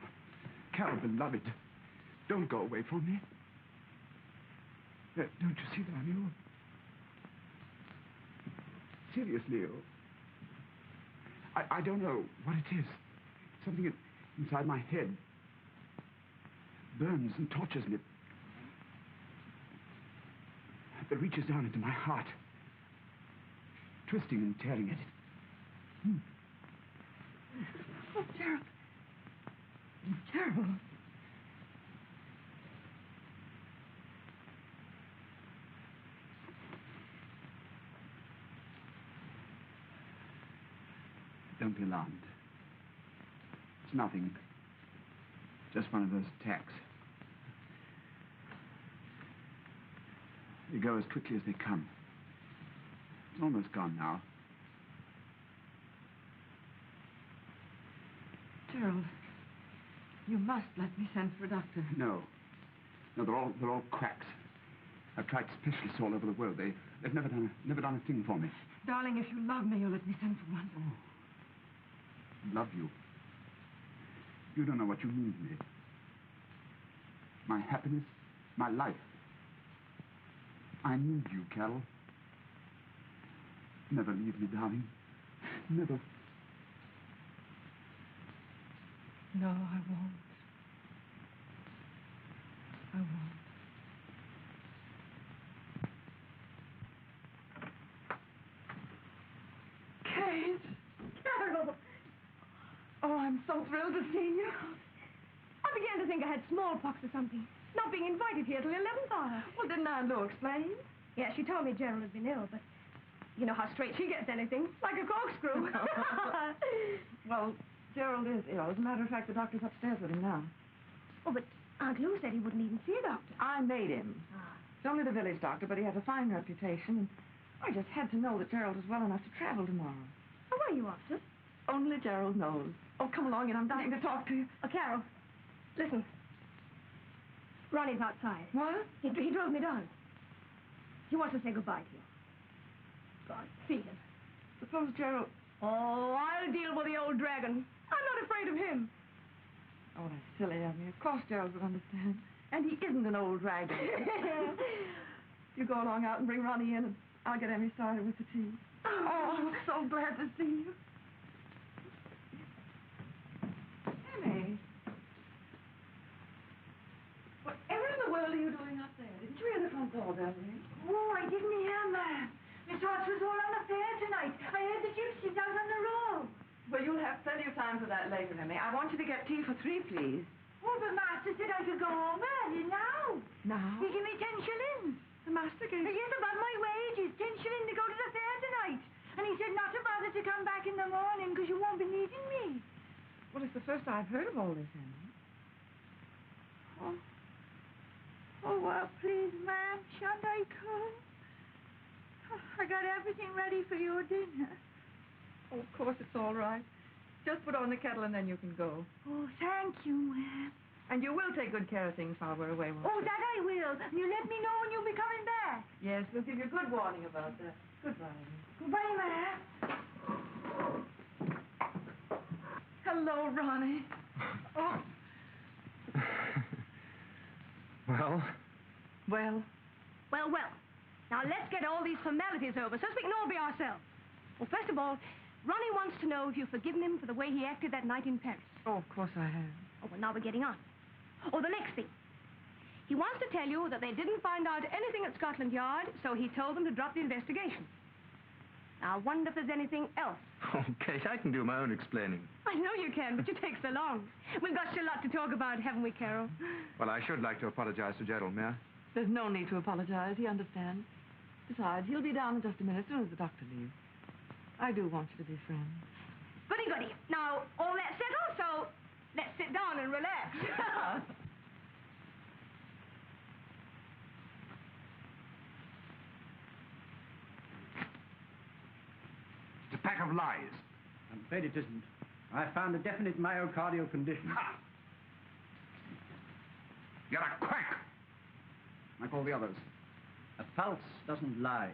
Carol, beloved. Don't go away from me. Don't you see that I'm ill? Seriously ill. I don't know what it is. Something inside my head burns and tortures me. It reaches down into my heart, twisting and tearing at it. Oh, Gerald. Gerald. Don't be alarmed. It's nothing. Just one of those attacks. They go as quickly as they come. It's almost gone now. Gerald, you must let me send for a doctor. No. No, they're all quacks. I've tried specialists all over the world. They've never done a thing for me. Darling, if you love me, you'll let me send for one. Oh. Love you. You don't know what you mean to me. My happiness, my life. I need you, Carol. Never leave me, darling. Never. No, I won't. I won't. Kate! Carol! Oh, I'm so thrilled to see you. I began to think I had smallpox or something. Not being invited here till the 11th hour. Well, didn't Aunt Lou explain? Yeah, she told me Gerald had been ill, but you know how straight she gets anything. Like a corkscrew. Well, Gerald is ill. As a matter of fact, the doctor's upstairs with him now. Oh, but Aunt Lou said he wouldn't even see a doctor. I made him. It's only the village doctor, but he has a fine reputation, and I just had to know that Gerald is well enough to travel tomorrow. Oh, where are you off to? Only Gerald knows. Oh, come along, and I'm dying to talk to you. Oh, Carol, listen. Ronnie's outside. What? He drove me down. He wants to say goodbye to you. God, see him. Suppose Gerald... Oh, I'll deal with the old dragon. I'm not afraid of him. Oh, that's silly of me. Of course Gerald would understand. And he isn't an old dragon. You go along out and bring Ronnie in, and I'll get Emmy started with the tea. Oh, I'm so glad to see you. Emmy. Whatever in the world are you doing up there? Didn't you hear the front door bell ring? Oh, I didn't hear, ma'am. Miss Watts was all on the fair tonight. I heard the gypsies out on the road. Well, you'll have plenty of time for that later, Emmy. I want you to get tea for 3, please. Oh, but Master said I could go home early now. Now? He gave me 10 shillings. The master gave... Yes, about my wages. 10 shillings to go to the fair tonight. And he said not to bother to come back in the morning because you won't be needing me. Well, it's the first I've heard of all this, Emmy. Oh. Oh, well, please, ma'am, shan't I come? I got everything ready for your dinner. Oh, of course, it's all right. Just put on the kettle and then you can go. Oh, thank you, ma'am. And you will take good care of things while we're away, won't Oh, you? that I will. You let me know when you'll be coming back. Yes, we'll give you good warning about that. Goodbye, Emmy. Goodbye, ma'am. Hello, Ronnie. Oh. Well? Well, Well, well. Now, let's get all these formalities over so we can all be ourselves. Well, first of all, Ronnie wants to know if you've forgiven him for the way he acted that night in Paris. oh, of course I have. Oh, well, now we're getting on. Oh, the next thing. He wants to tell you that they didn't find out anything at Scotland Yard, so he told them to drop the investigation. Now, I wonder if there's anything else. Oh, Kate, I can do my own explaining. I know you can, but you take so long. We've got a lot to talk about, haven't we, Carol? Well, I should like to apologize to Gerald, may I? There's no need to apologize. He understands. Besides, he'll be down in just a minute as soon as the doctor leaves. I do want you to be friends. Goody, goody. Now, all that settled, so let's sit down and relax. It's a pack of lies. I'm afraid it isn't. I found a definite myocardial condition. Ha! You're a quack! Like all the others. A pulse doesn't lie.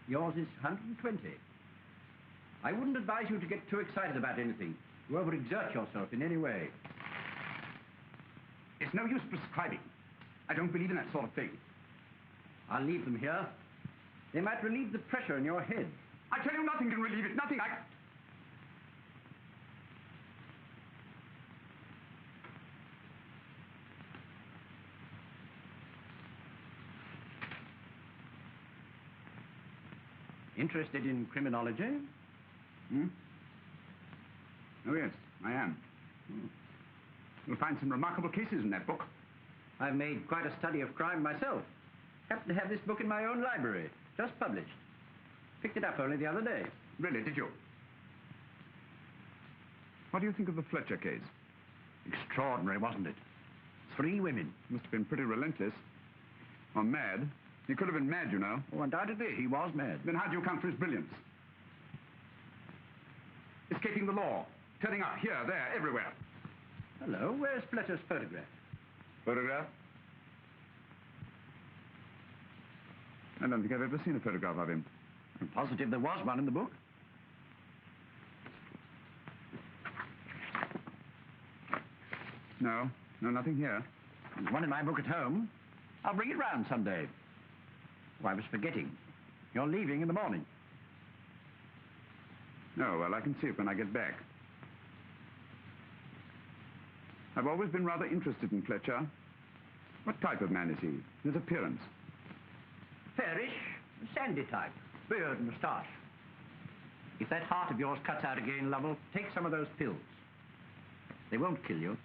Yours is 120. I wouldn't advise you to get too excited about anything. You overexert yourself in any way. It's no use prescribing. I don't believe in that sort of thing. I'll leave them here. They might relieve the pressure in your head. I tell you, nothing can relieve it. Nothing. Interested in criminology? Hmm? Oh, yes, I am. You'll find some remarkable cases in that book. I've made quite a study of crime myself. Happen to have this book in my own library, just published. Picked it up only the other day. Really, did you? What do you think of the Fletcher case? Extraordinary, wasn't it? 3 women. Must have been pretty relentless. Or mad. He could have been mad, you know. Oh, undoubtedly, he was mad. Then how do you account for his brilliance? Escaping the law. Turning up here, there, everywhere. Hello, where's Fletcher's photograph? Photograph? I don't think I've ever seen a photograph of him. I'm positive there was one in the book. No, nothing here. There's one in my book at home. I'll bring it round someday. Oh, I was forgetting. You're leaving in the morning. No, well, I can see it when I get back. I've always been rather interested in Fletcher. What type of man is he? His appearance? Fairish, sandy type. Beard and moustache. If that heart of yours cuts out again, Lovell, take some of those pills. They won't kill you.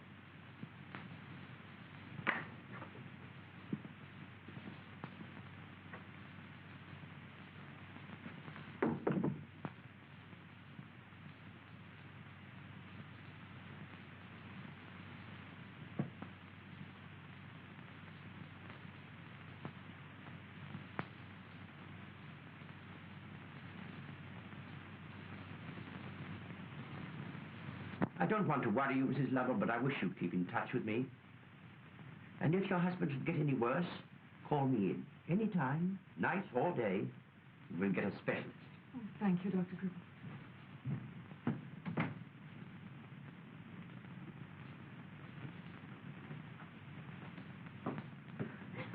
I don't want to worry you, Mrs. Lovell, but I wish you'd keep in touch with me. And if your husband should get any worse, call me in. Any time, night or day. We'll get a specialist. Oh, thank you, Dr. Gribble.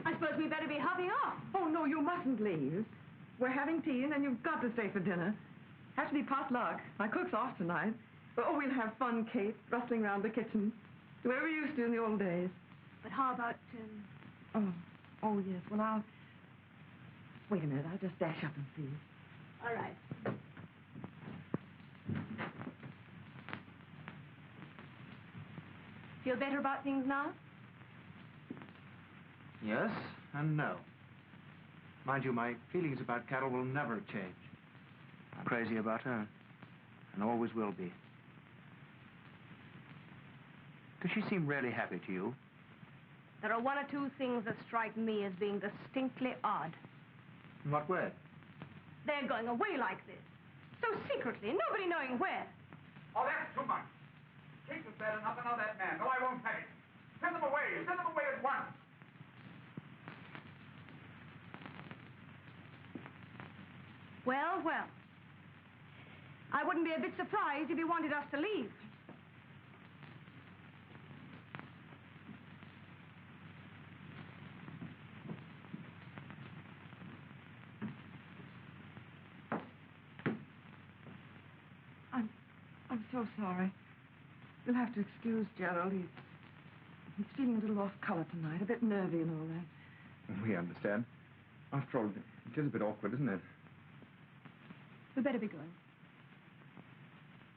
I suppose we better be hopping off. Oh, no, you mustn't leave. We're having tea, and then you've got to stay for dinner. Has to be potluck. My cook's off tonight. Oh, we'll have fun, Kate, rustling around the kitchen. The way we used to in the old days. But how about, Oh, yes. Well, I'll... Wait a minute. I'll just dash up and see. all right. Feel better about things now? Yes and no. Mind you, my feelings about Carol will never change. I'm crazy about her, and always will be. Does she seem really happy to you? There are 1 or 2 things that strike me as being distinctly odd. In what way? They're going away like this. So secretly, nobody knowing where. Oh, that's too much. Kate was bad enough and now that man. No, I won't have it. Send them away. Send them away at once. Well, well. I wouldn't be a bit surprised if he wanted us to leave. I'm so sorry. You'll have to excuse Gerald. He's feeling a little off color tonight, a bit nervy and all that. We understand. After all, it is a bit awkward, isn't it? We better be going.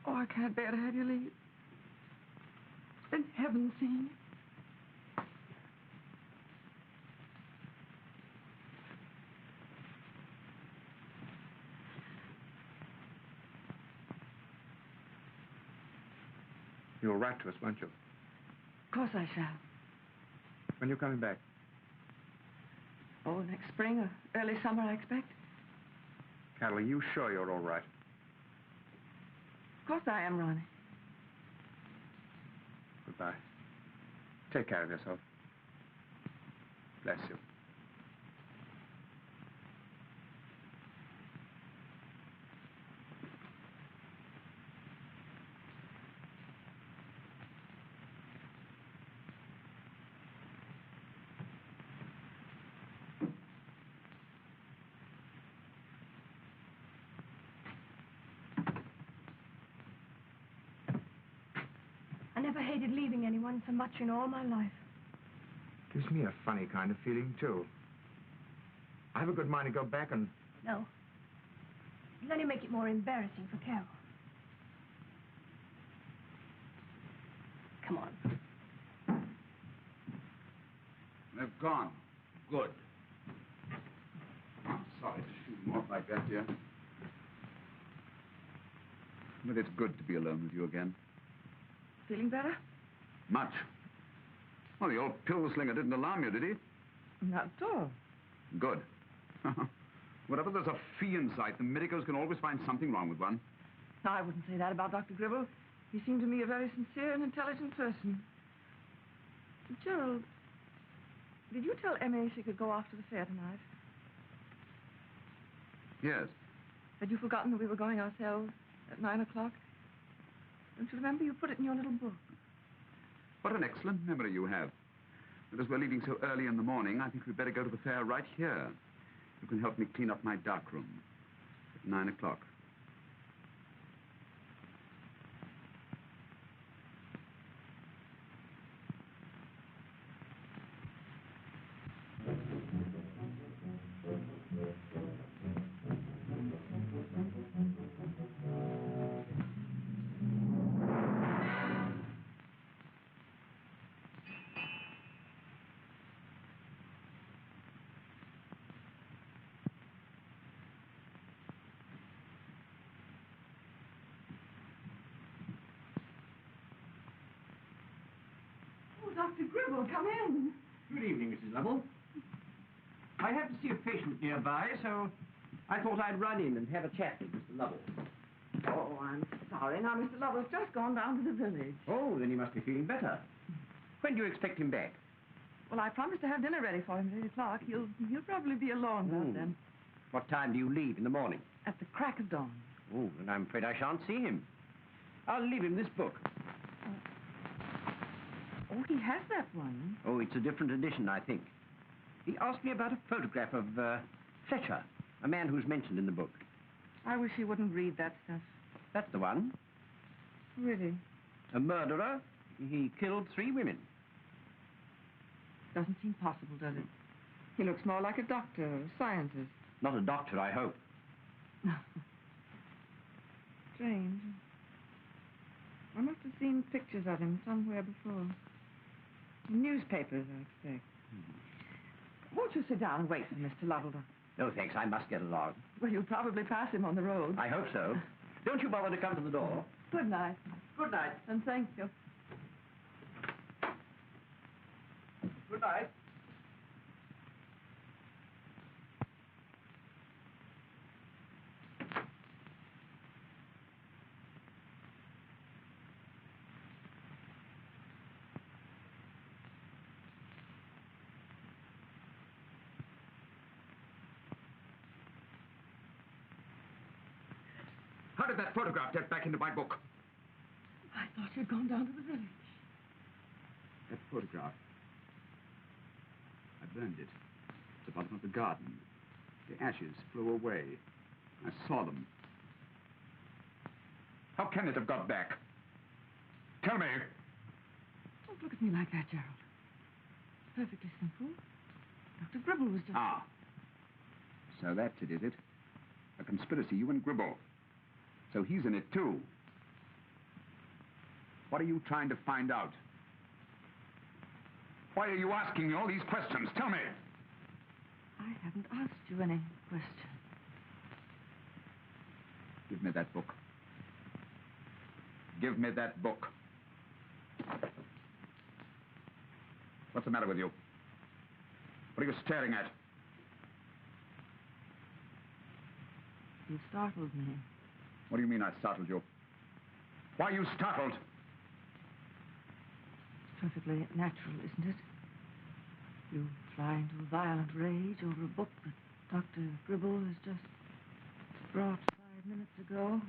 Oh, I can't bear to have you leave. It's been heaven seeing you. You'll write to us, won't you? Of course I shall. When are you coming back? Oh, next spring or early summer, I expect. Carol, are you sure you're all right? Of course I am, Ronnie. Goodbye. Take care of yourself. Bless you. I never hated leaving anyone so much in all my life. Gives me a funny kind of feeling, too. I have a good mind to go back and... No. It'll only make it more embarrassing for Carol. Come on. They've gone. Good. I'm sorry to shoot them off like that, dear. But it's good to be alone with you again. Feeling better? Much. Well, the old pill slinger didn't alarm you, did he? Not at all. Good. Whatever there's a fee in sight, the medicos can always find something wrong with one. No, I wouldn't say that about Dr. Gribble. He seemed to me a very sincere and intelligent person. Gerald, did you tell Emmy she could go off to the fair tonight? Yes. Had you forgotten that we were going ourselves at 9 o'clock? Don't you remember? You put it in your little book. What an excellent memory you have. But as we're leaving so early in the morning, I think we'd better go to the fair right here. You can help me clean up my dark room at 9 o'clock. Oh, Dr. Gribble, come in. Good evening, Mrs. Lovell. I have to see a patient nearby, so I thought I'd run in and have a chat with Mr. Lovell. Oh, I'm sorry. Now, Mr. Lovell's just gone down to the village. Oh, then he must be feeling better. When do you expect him back? Well, I promised to have dinner ready for him at 8 o'clock. He'll probably be alone about then. What time do you leave in the morning? At the crack of dawn. Oh, then I'm afraid I shan't see him. I'll leave him this book. Oh, he has that one. Oh, it's a different edition, I think. He asked me about a photograph of Fletcher, a man who's mentioned in the book. I wish he wouldn't read that stuff. That's the one. Really? A murderer. He killed 3 women. Doesn't seem possible, does it? He looks more like a doctor or a scientist. Not a doctor, I hope. Strange. I must have seen pictures of him somewhere before. Newspapers, I expect. Won't you sit down and wait for Mr. Lovell? No, thanks. I must get along. Well, you'll probably pass him on the road. I hope so. Don't you bother to come to the door. Good night. Good night. And thank you. Good night. How did that photograph get back into my book? I thought you'd gone down to the village. That photograph. I burned it. At the bottom of the garden. The ashes flew away. I saw them. How can it have got back? Tell me. Don't look at me like that, Gerald. It's perfectly simple. Dr. Gribble was just... Ah. So that's it, is it? A conspiracy, you and Gribble. So he's in it, too. What are you trying to find out? Why are you asking me all these questions? Tell me. I haven't asked you any questions. Give me that book. Give me that book. What's the matter with you? What are you staring at? You startled me. What do you mean I startled you? Why are you startled? Perfectly natural, isn't it? You fly into a violent rage over a book that Dr. Gribble has just brought 5 minutes ago.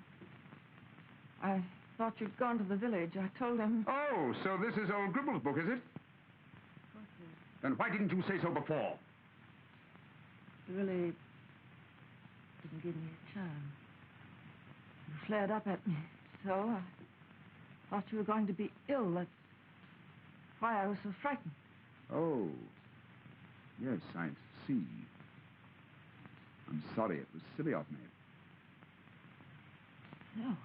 I thought you'd gone to the village. I told him... Oh, so this is old Gribble's book, is it? Of course it is. Then why didn't you say so before? You really didn't give me a chance. You flared up at me, so I thought you were going to be ill. That's why I was so frightened. Oh, yes, I see. I'm sorry, it was silly of me. No.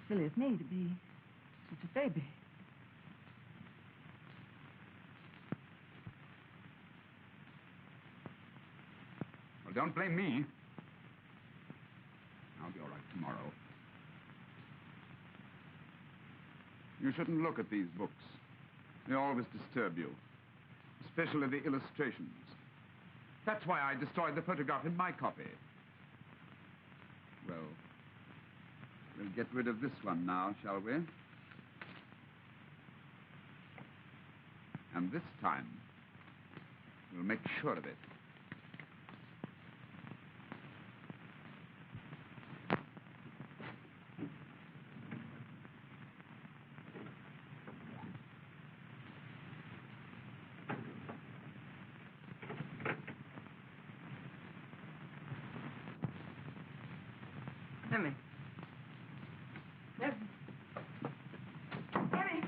Silly of me to be such a baby. Well, don't blame me. I'll be all right tomorrow. You shouldn't look at these books. They always disturb you, especially the illustrations. That's why I destroyed the photograph in my copy. Well, we'll get rid of this one now, shall we? And this time, we'll make sure of it. Emmy. Emmy. Emmy.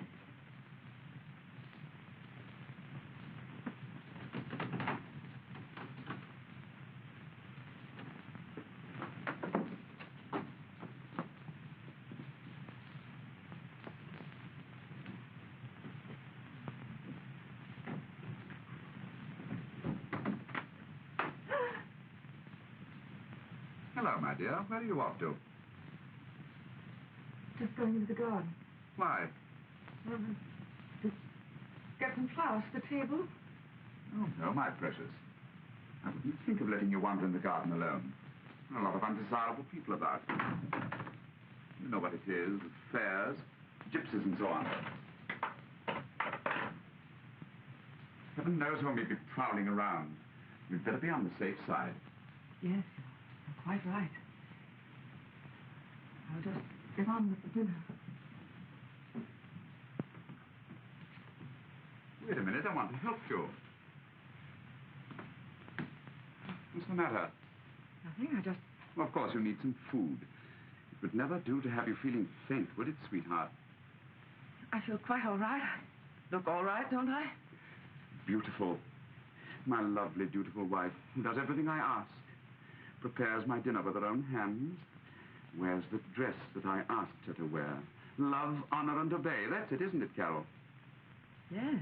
Hello, my dear. Where are you off to? Just going into the garden. Why? To get some flowers for the table. Oh, no, my precious. I wouldn't think of letting you wander in the garden alone. There are a lot of undesirable people about. You know what it is, fairs, gypsies and so on. Heaven knows who may be prowling around. We'd better be on the safe side. Yes, you're quite right. I'll just get on with the dinner. Wait a minute, I want to help you. What's the matter? Nothing, I just... Well, of course, you need some food. It would never do to have you feeling faint, would it, sweetheart? I feel quite all right. I look all right, don't I? Beautiful. My lovely, beautiful wife, who does everything I ask. Prepares my dinner with her own hands. Wears the dress that I asked her to wear. Love, honor, and obey. That's it, isn't it, Carol? Yes.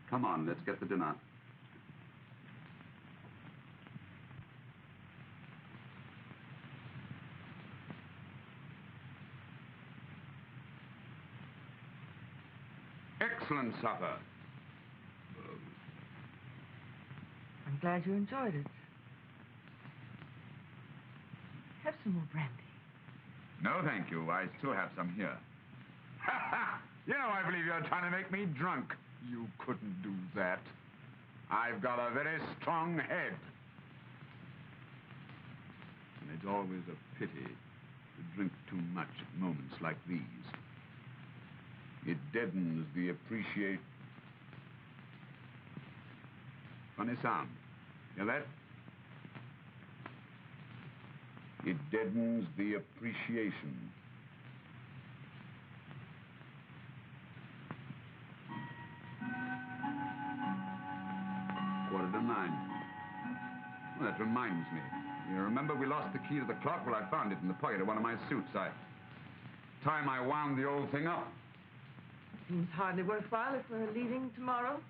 Come on, let's get the dinner. Excellent supper. I'm glad you enjoyed it. Have some more brandy. No, thank you. I still have some here. Ha ha! You know, I believe you're trying to make me drunk. You couldn't do that. I've got a very strong head. And it's always a pity to drink too much at moments like these. It deadens the appreciate... Funny sound. Hear that? It deadens the appreciation. Quarter to 9. Well, that reminds me. You remember we lost the key to the clock? Well, I found it in the pocket of one of my suits. Time I wound the old thing up. Seems hardly worthwhile if we're leaving tomorrow.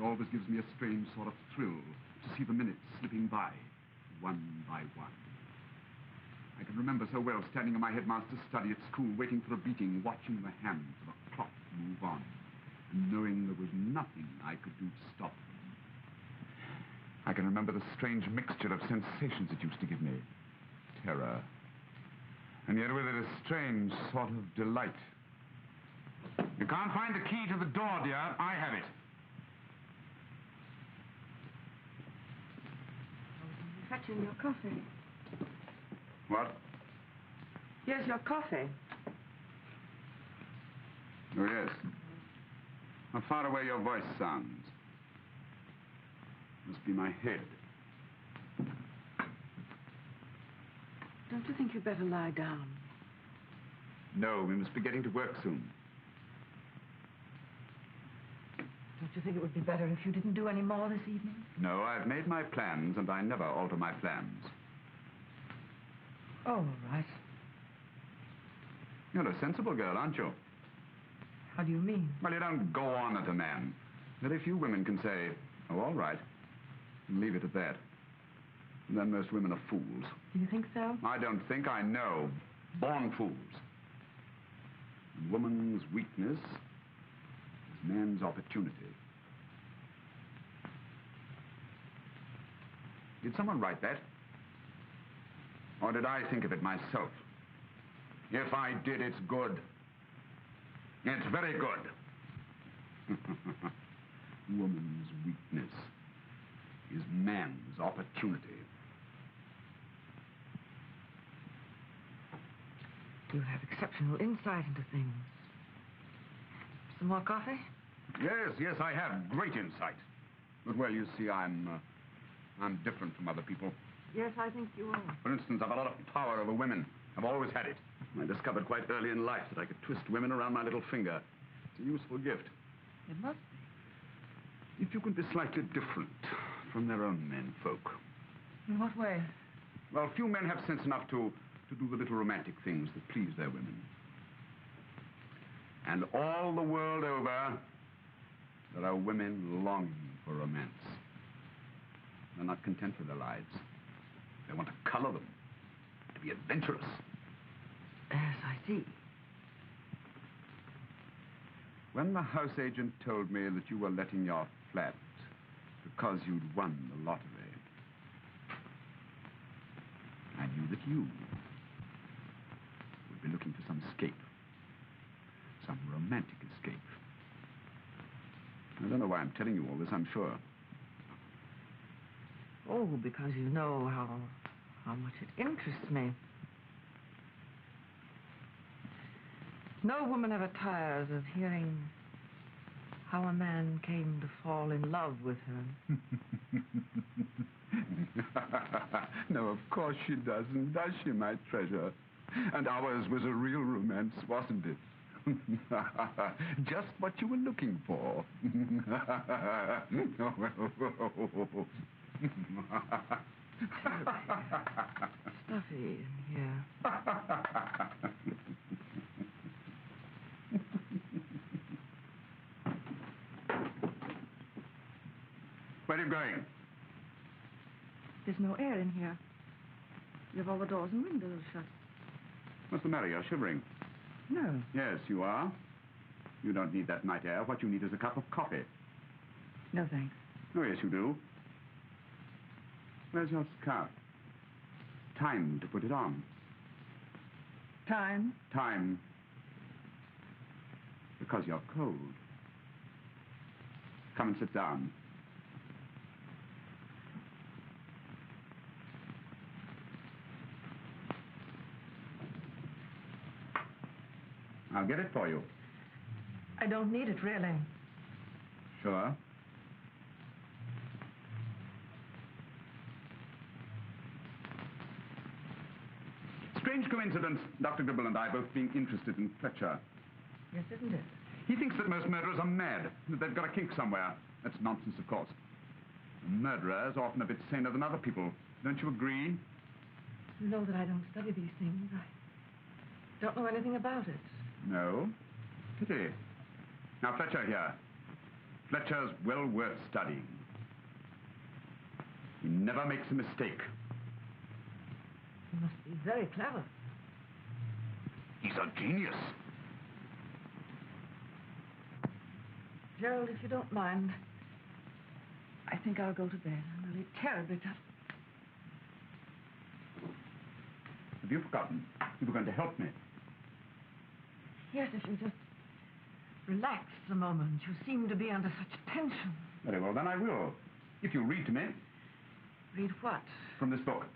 always gives me a strange sort of thrill to see the minutes slipping by, one by one. I can remember so well standing in my headmaster's study at school, waiting for a beating, watching the hands of a clock move on, and knowing there was nothing I could do to stop them. I can remember the strange mixture of sensations it used to give me. Terror. And yet with it a strange sort of delight. You can't find the key to the door, dear. I have it. Fetching your coffee. What? Here's your coffee. Oh, yes. How far away your voice sounds. Must be my head. Don't you think you'd better lie down? No, we must be getting to work soon. Don't you think it would be better if you didn't do any more this evening? No, I've made my plans, and I never alter my plans. Oh, all right. You're a sensible girl, aren't you? How do you mean? Well, you don't go on at a man. Very few women can say, oh, all right, and leave it at that. And then most women are fools. Do you think so? I don't think, I know. Born fools. Woman's weakness is man's opportunity. Did someone write that? Or did I think of it myself? If I did, it's good. It's very good. Woman's weakness is man's opportunity. You have exceptional insight into things. Some more coffee? Yes, I have great insight. But, well, you see, I'm different from other people. Yes, I think you are. For instance, I've a lot of power over women. I've always had it. I discovered quite early in life that I could twist women around my little finger. It's a useful gift. It must be. If you can be slightly different from their own men folk. In what way? Well, few men have sense enough to do the little romantic things that please their women. And all the world over, there are women longing for romance. They're not content with their lives. They want to color them, to be adventurous. Yes, I see. When the house agent told me that you were letting your flat because you'd won the lottery, I knew that you would be looking for some escape, some romantic escape. I don't know why I'm telling you all this, I'm sure. Oh, because you know how much it interests me. No woman ever tires of hearing how a man came to fall in love with her. No, of course she doesn't, does she, my treasure? And ours was a real romance, wasn't it? Just what you were looking for. Stuffy in here. Where are you going? There's no air in here. You have all the doors and windows shut. What's the matter? You're shivering. No. Yes, you are. You don't need that night air. What you need is a cup of coffee. No, thanks. Oh, yes, you do. Where's your scarf? Time to put it on. Time? Time. Because you're cold. Come and sit down. I'll get it for you. I don't need it, really. Sure. Strange coincidence, Dr. Gribble and I both being interested in Fletcher. Yes, isn't it? He thinks that most murderers are mad, that they've got a kink somewhere. That's nonsense, of course. A murderer is often a bit saner than other people. Don't you agree? You know that I don't study these things. I don't know anything about it. No? Pity. Now, Fletcher here. Fletcher's well worth studying. He never makes a mistake. He must be very clever. He's a genius. Gerald, if you don't mind, I think I'll go to bed. I'm really terribly tired. Have you forgotten? You were going to help me. Yes, if you just relax a moment. You seem to be under such tension. Very well, then I will. If you read to me. Read what? From this book.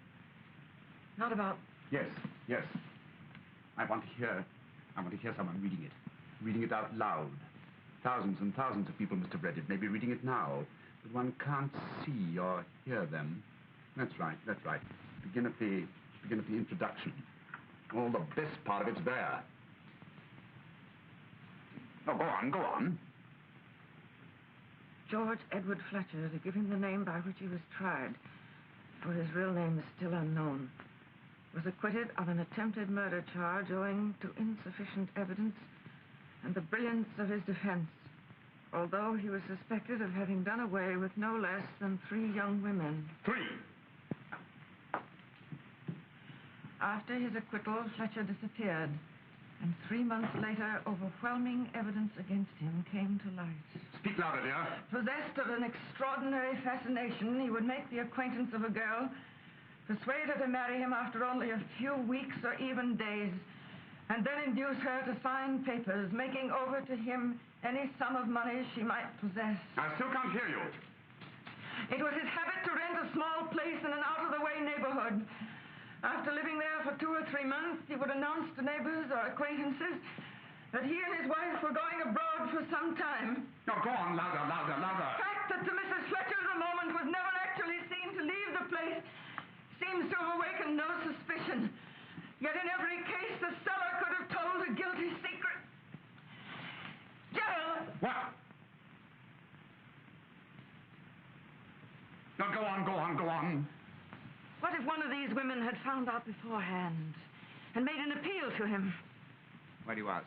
Not about... Yes, yes. I want to hear someone reading it. Reading it out loud. Thousands and thousands of people must have read it, maybe reading it now. But one can't see or hear them. That's right, that's right. Begin at the introduction. All the best part of it's there. Oh, go on, go on. George Edward Fletcher, to give him the name by which he was tried, for his real name is still unknown, was acquitted of an attempted murder charge owing to insufficient evidence and the brilliance of his defense, although he was suspected of having done away with no less than 3 young women. 3! After his acquittal, Fletcher disappeared, and 3 months later, overwhelming evidence against him came to light. Speak louder, dear. Possessed of an extraordinary fascination, he would make the acquaintance of a girl, persuade her to marry him after only a few weeks or even days, and then induce her to sign papers, making over to him any sum of money she might possess. I still can't hear you. It was his habit to rent a small place in an out-of-the-way neighborhood. After living there for 2 or 3 months, he would announce to neighbors or acquaintances that he and his wife were going abroad for some time. No, go on, louder, louder, louder. The fact that to Mrs. Fletcher the moment was never actually seen to leave the place seems to have awakened no suspicion. Yet in every case, the seller could have told a guilty secret. Gerald! What? No, go on, go on, go on. What if one of these women had found out beforehand and made an appeal to him? Why do you ask?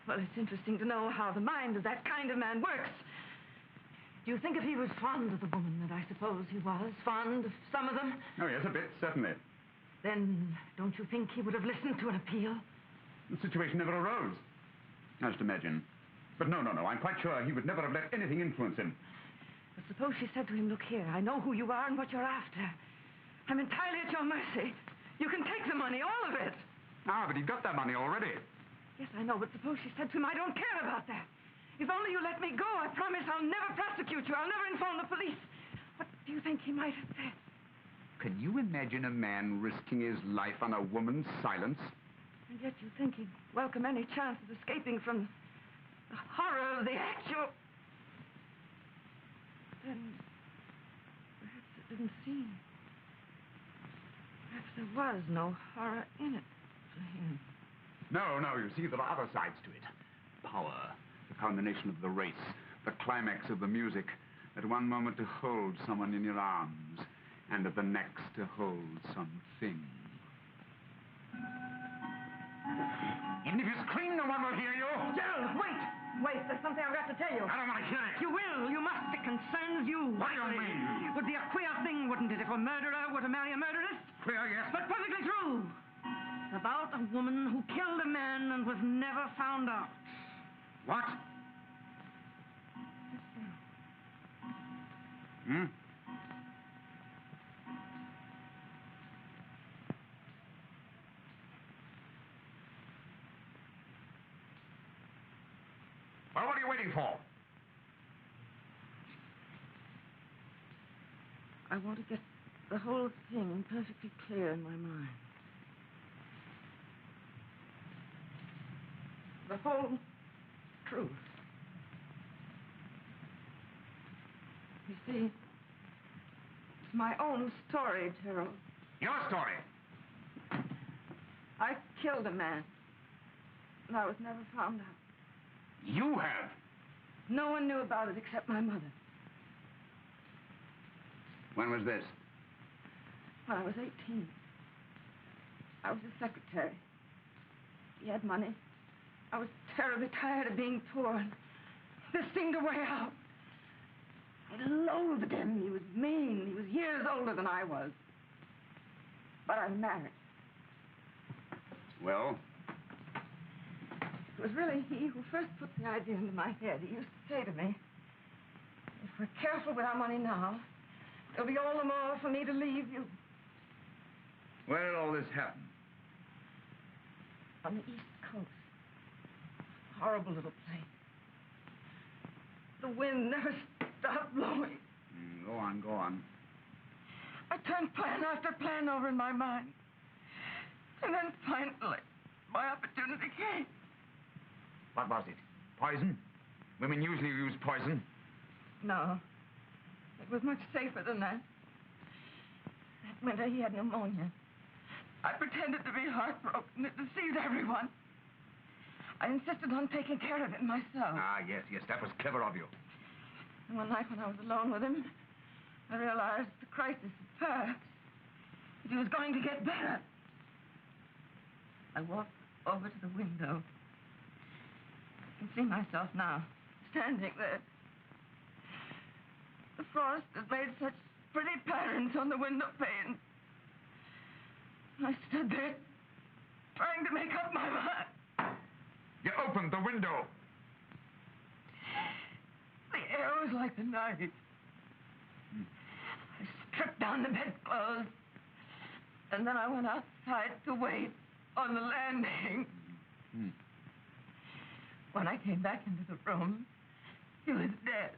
Well, it's interesting to know how the mind of that kind of man works. Do you think if he was fond of the woman that I suppose he was, fond of some of them? Oh, yes, a bit, certainly. Then don't you think he would have listened to an appeal? The situation never arose. I just imagine. But no, I'm quite sure he would never have let anything influence him. But suppose she said to him, look here, I know who you are and what you're after. I'm entirely at your mercy. You can take the money, all of it. Ah, but he got that money already. Yes, I know, but suppose she said to him, I don't care about that. If only you let me go, I promise I'll never prosecute you. I'll never inform the police. What do you think he might have said? Can you imagine a man risking his life on a woman's silence? And yet you think he'd welcome any chance of escaping from the horror of the actual... Then perhaps it didn't seem. Perhaps there was no horror in it to him. No, you see, there are other sides to it. Power, the culmination of the race, the climax of the music. At one moment to hold someone in your arms, and at the next to hold something. Even if you scream, no one will hear you. Gerald, wait! Wait, there's something I've got to tell you. I don't want to hear it. You will, you must. It concerns you. What do you mean? It would be a queer thing, wouldn't it, if a murderer were to marry a murderess? Queer, yes. But perfectly true. It's about a woman who killed a man and was never found out. What? Hmm? Well, what are you waiting for? I want to get the whole thing perfectly clear in my mind. The whole truth. You see, it's my own story, Gerald. Your story. I killed a man, and I was never found out. You have. No one knew about it except my mother. When was this? When I was 18. I was a secretary. He had money. I was terribly tired of being poor, and this seemed a way out. I loathed him. He was mean. He was years older than I was. But I'm married. Well? It was really he who first put the idea into my head. He used to say to me, if we're careful with our money now, there'll be all the more for me to leave you. Where did all this happen? On the East Coast. Horrible little place. The wind never stopped blowing. Go on, go on. I turned plan after plan over in my mind. And then finally, my opportunity came. What was it? Poison? Women usually use poison. No. It was much safer than that. That winter he had pneumonia. I pretended to be heartbroken. It deceived everyone. I insisted on taking care of it myself. Ah, yes, that was clever of you. And one night when I was alone with him, I realized the crisis had passed. That he was going to get better. I walked over to the window. I can see myself now, standing there. The frost had made such pretty patterns on the window panes. I stood there, trying to make up my mind. You opened the window. The air was like the night. I stripped down the bedclothes, and then I went outside to wait on the landing. When I came back into the room, he was dead.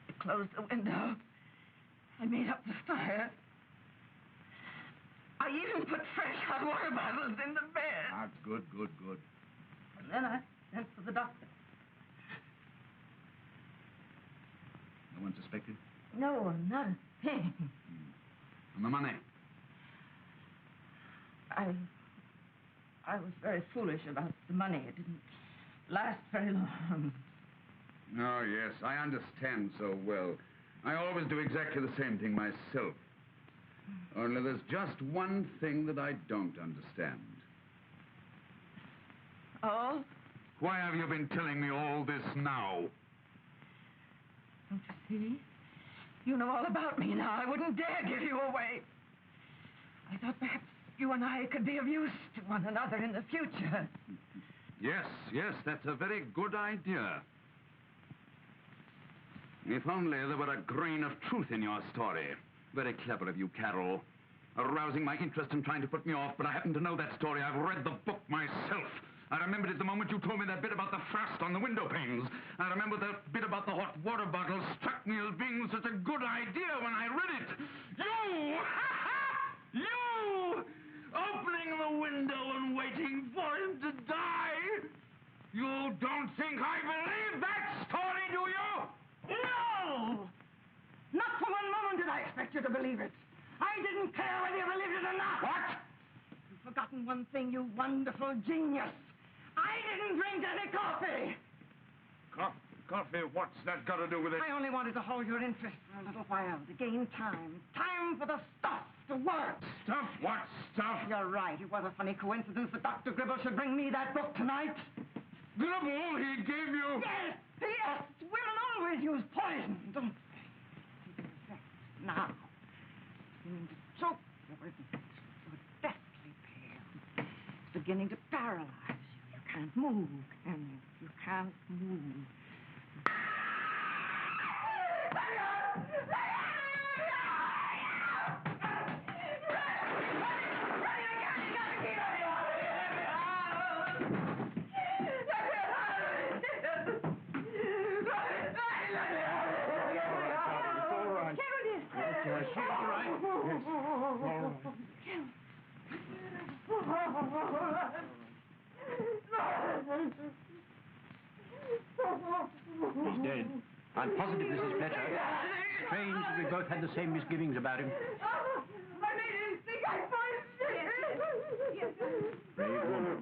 I closed the window. I made up the fire. I even put fresh hot water bottles in the bed. Ah, good. And then I sent for the doctor. No one suspected? No, not a thing. And the money? I was very foolish about the money. It didn't last very long. Oh, yes, I understand so well. I always do exactly the same thing myself. Only there's just one thing that I don't understand. Oh? Why have you been telling me all this now? Don't you see? You know all about me now. I wouldn't dare give you away. I thought perhaps you and I could be of use to one another in the future. Yes, that's a very good idea. If only there were a grain of truth in your story. Very clever of you, Carol. Arousing my interest and trying to put me off, but I happen to know that story. I've read the book myself. I remembered it the moment you told me that bit about the frost on the window panes. I remember that bit about the hot water bottle struck me as being such a good idea when I read it. You! You! Opening the window and waiting for him to die! You don't think I believe that story, do you? No! Not for one moment did I expect you to believe it. I didn't care whether you believed it or not. What? You've forgotten one thing, you wonderful genius. I didn't drink any coffee. Coffee? What's that got to do with it? I only wanted to hold your interest for a little while, to gain time. Time for the stuff to work. Stuff? What stuff? You're right. It was a funny coincidence that Dr. Gribble should bring me that book tonight. Gribble, he gave you... Yes, yes. Women always use poison, don't they? Now, you mean to choke you, isn't it? You're deathly pale. It's beginning to paralyze you. You can't move, can you? You can't move. He's dead. I'm positive this is Fletcher. Strange that we both had the same misgivings about him. I made him think I poisoned him. Brave woman.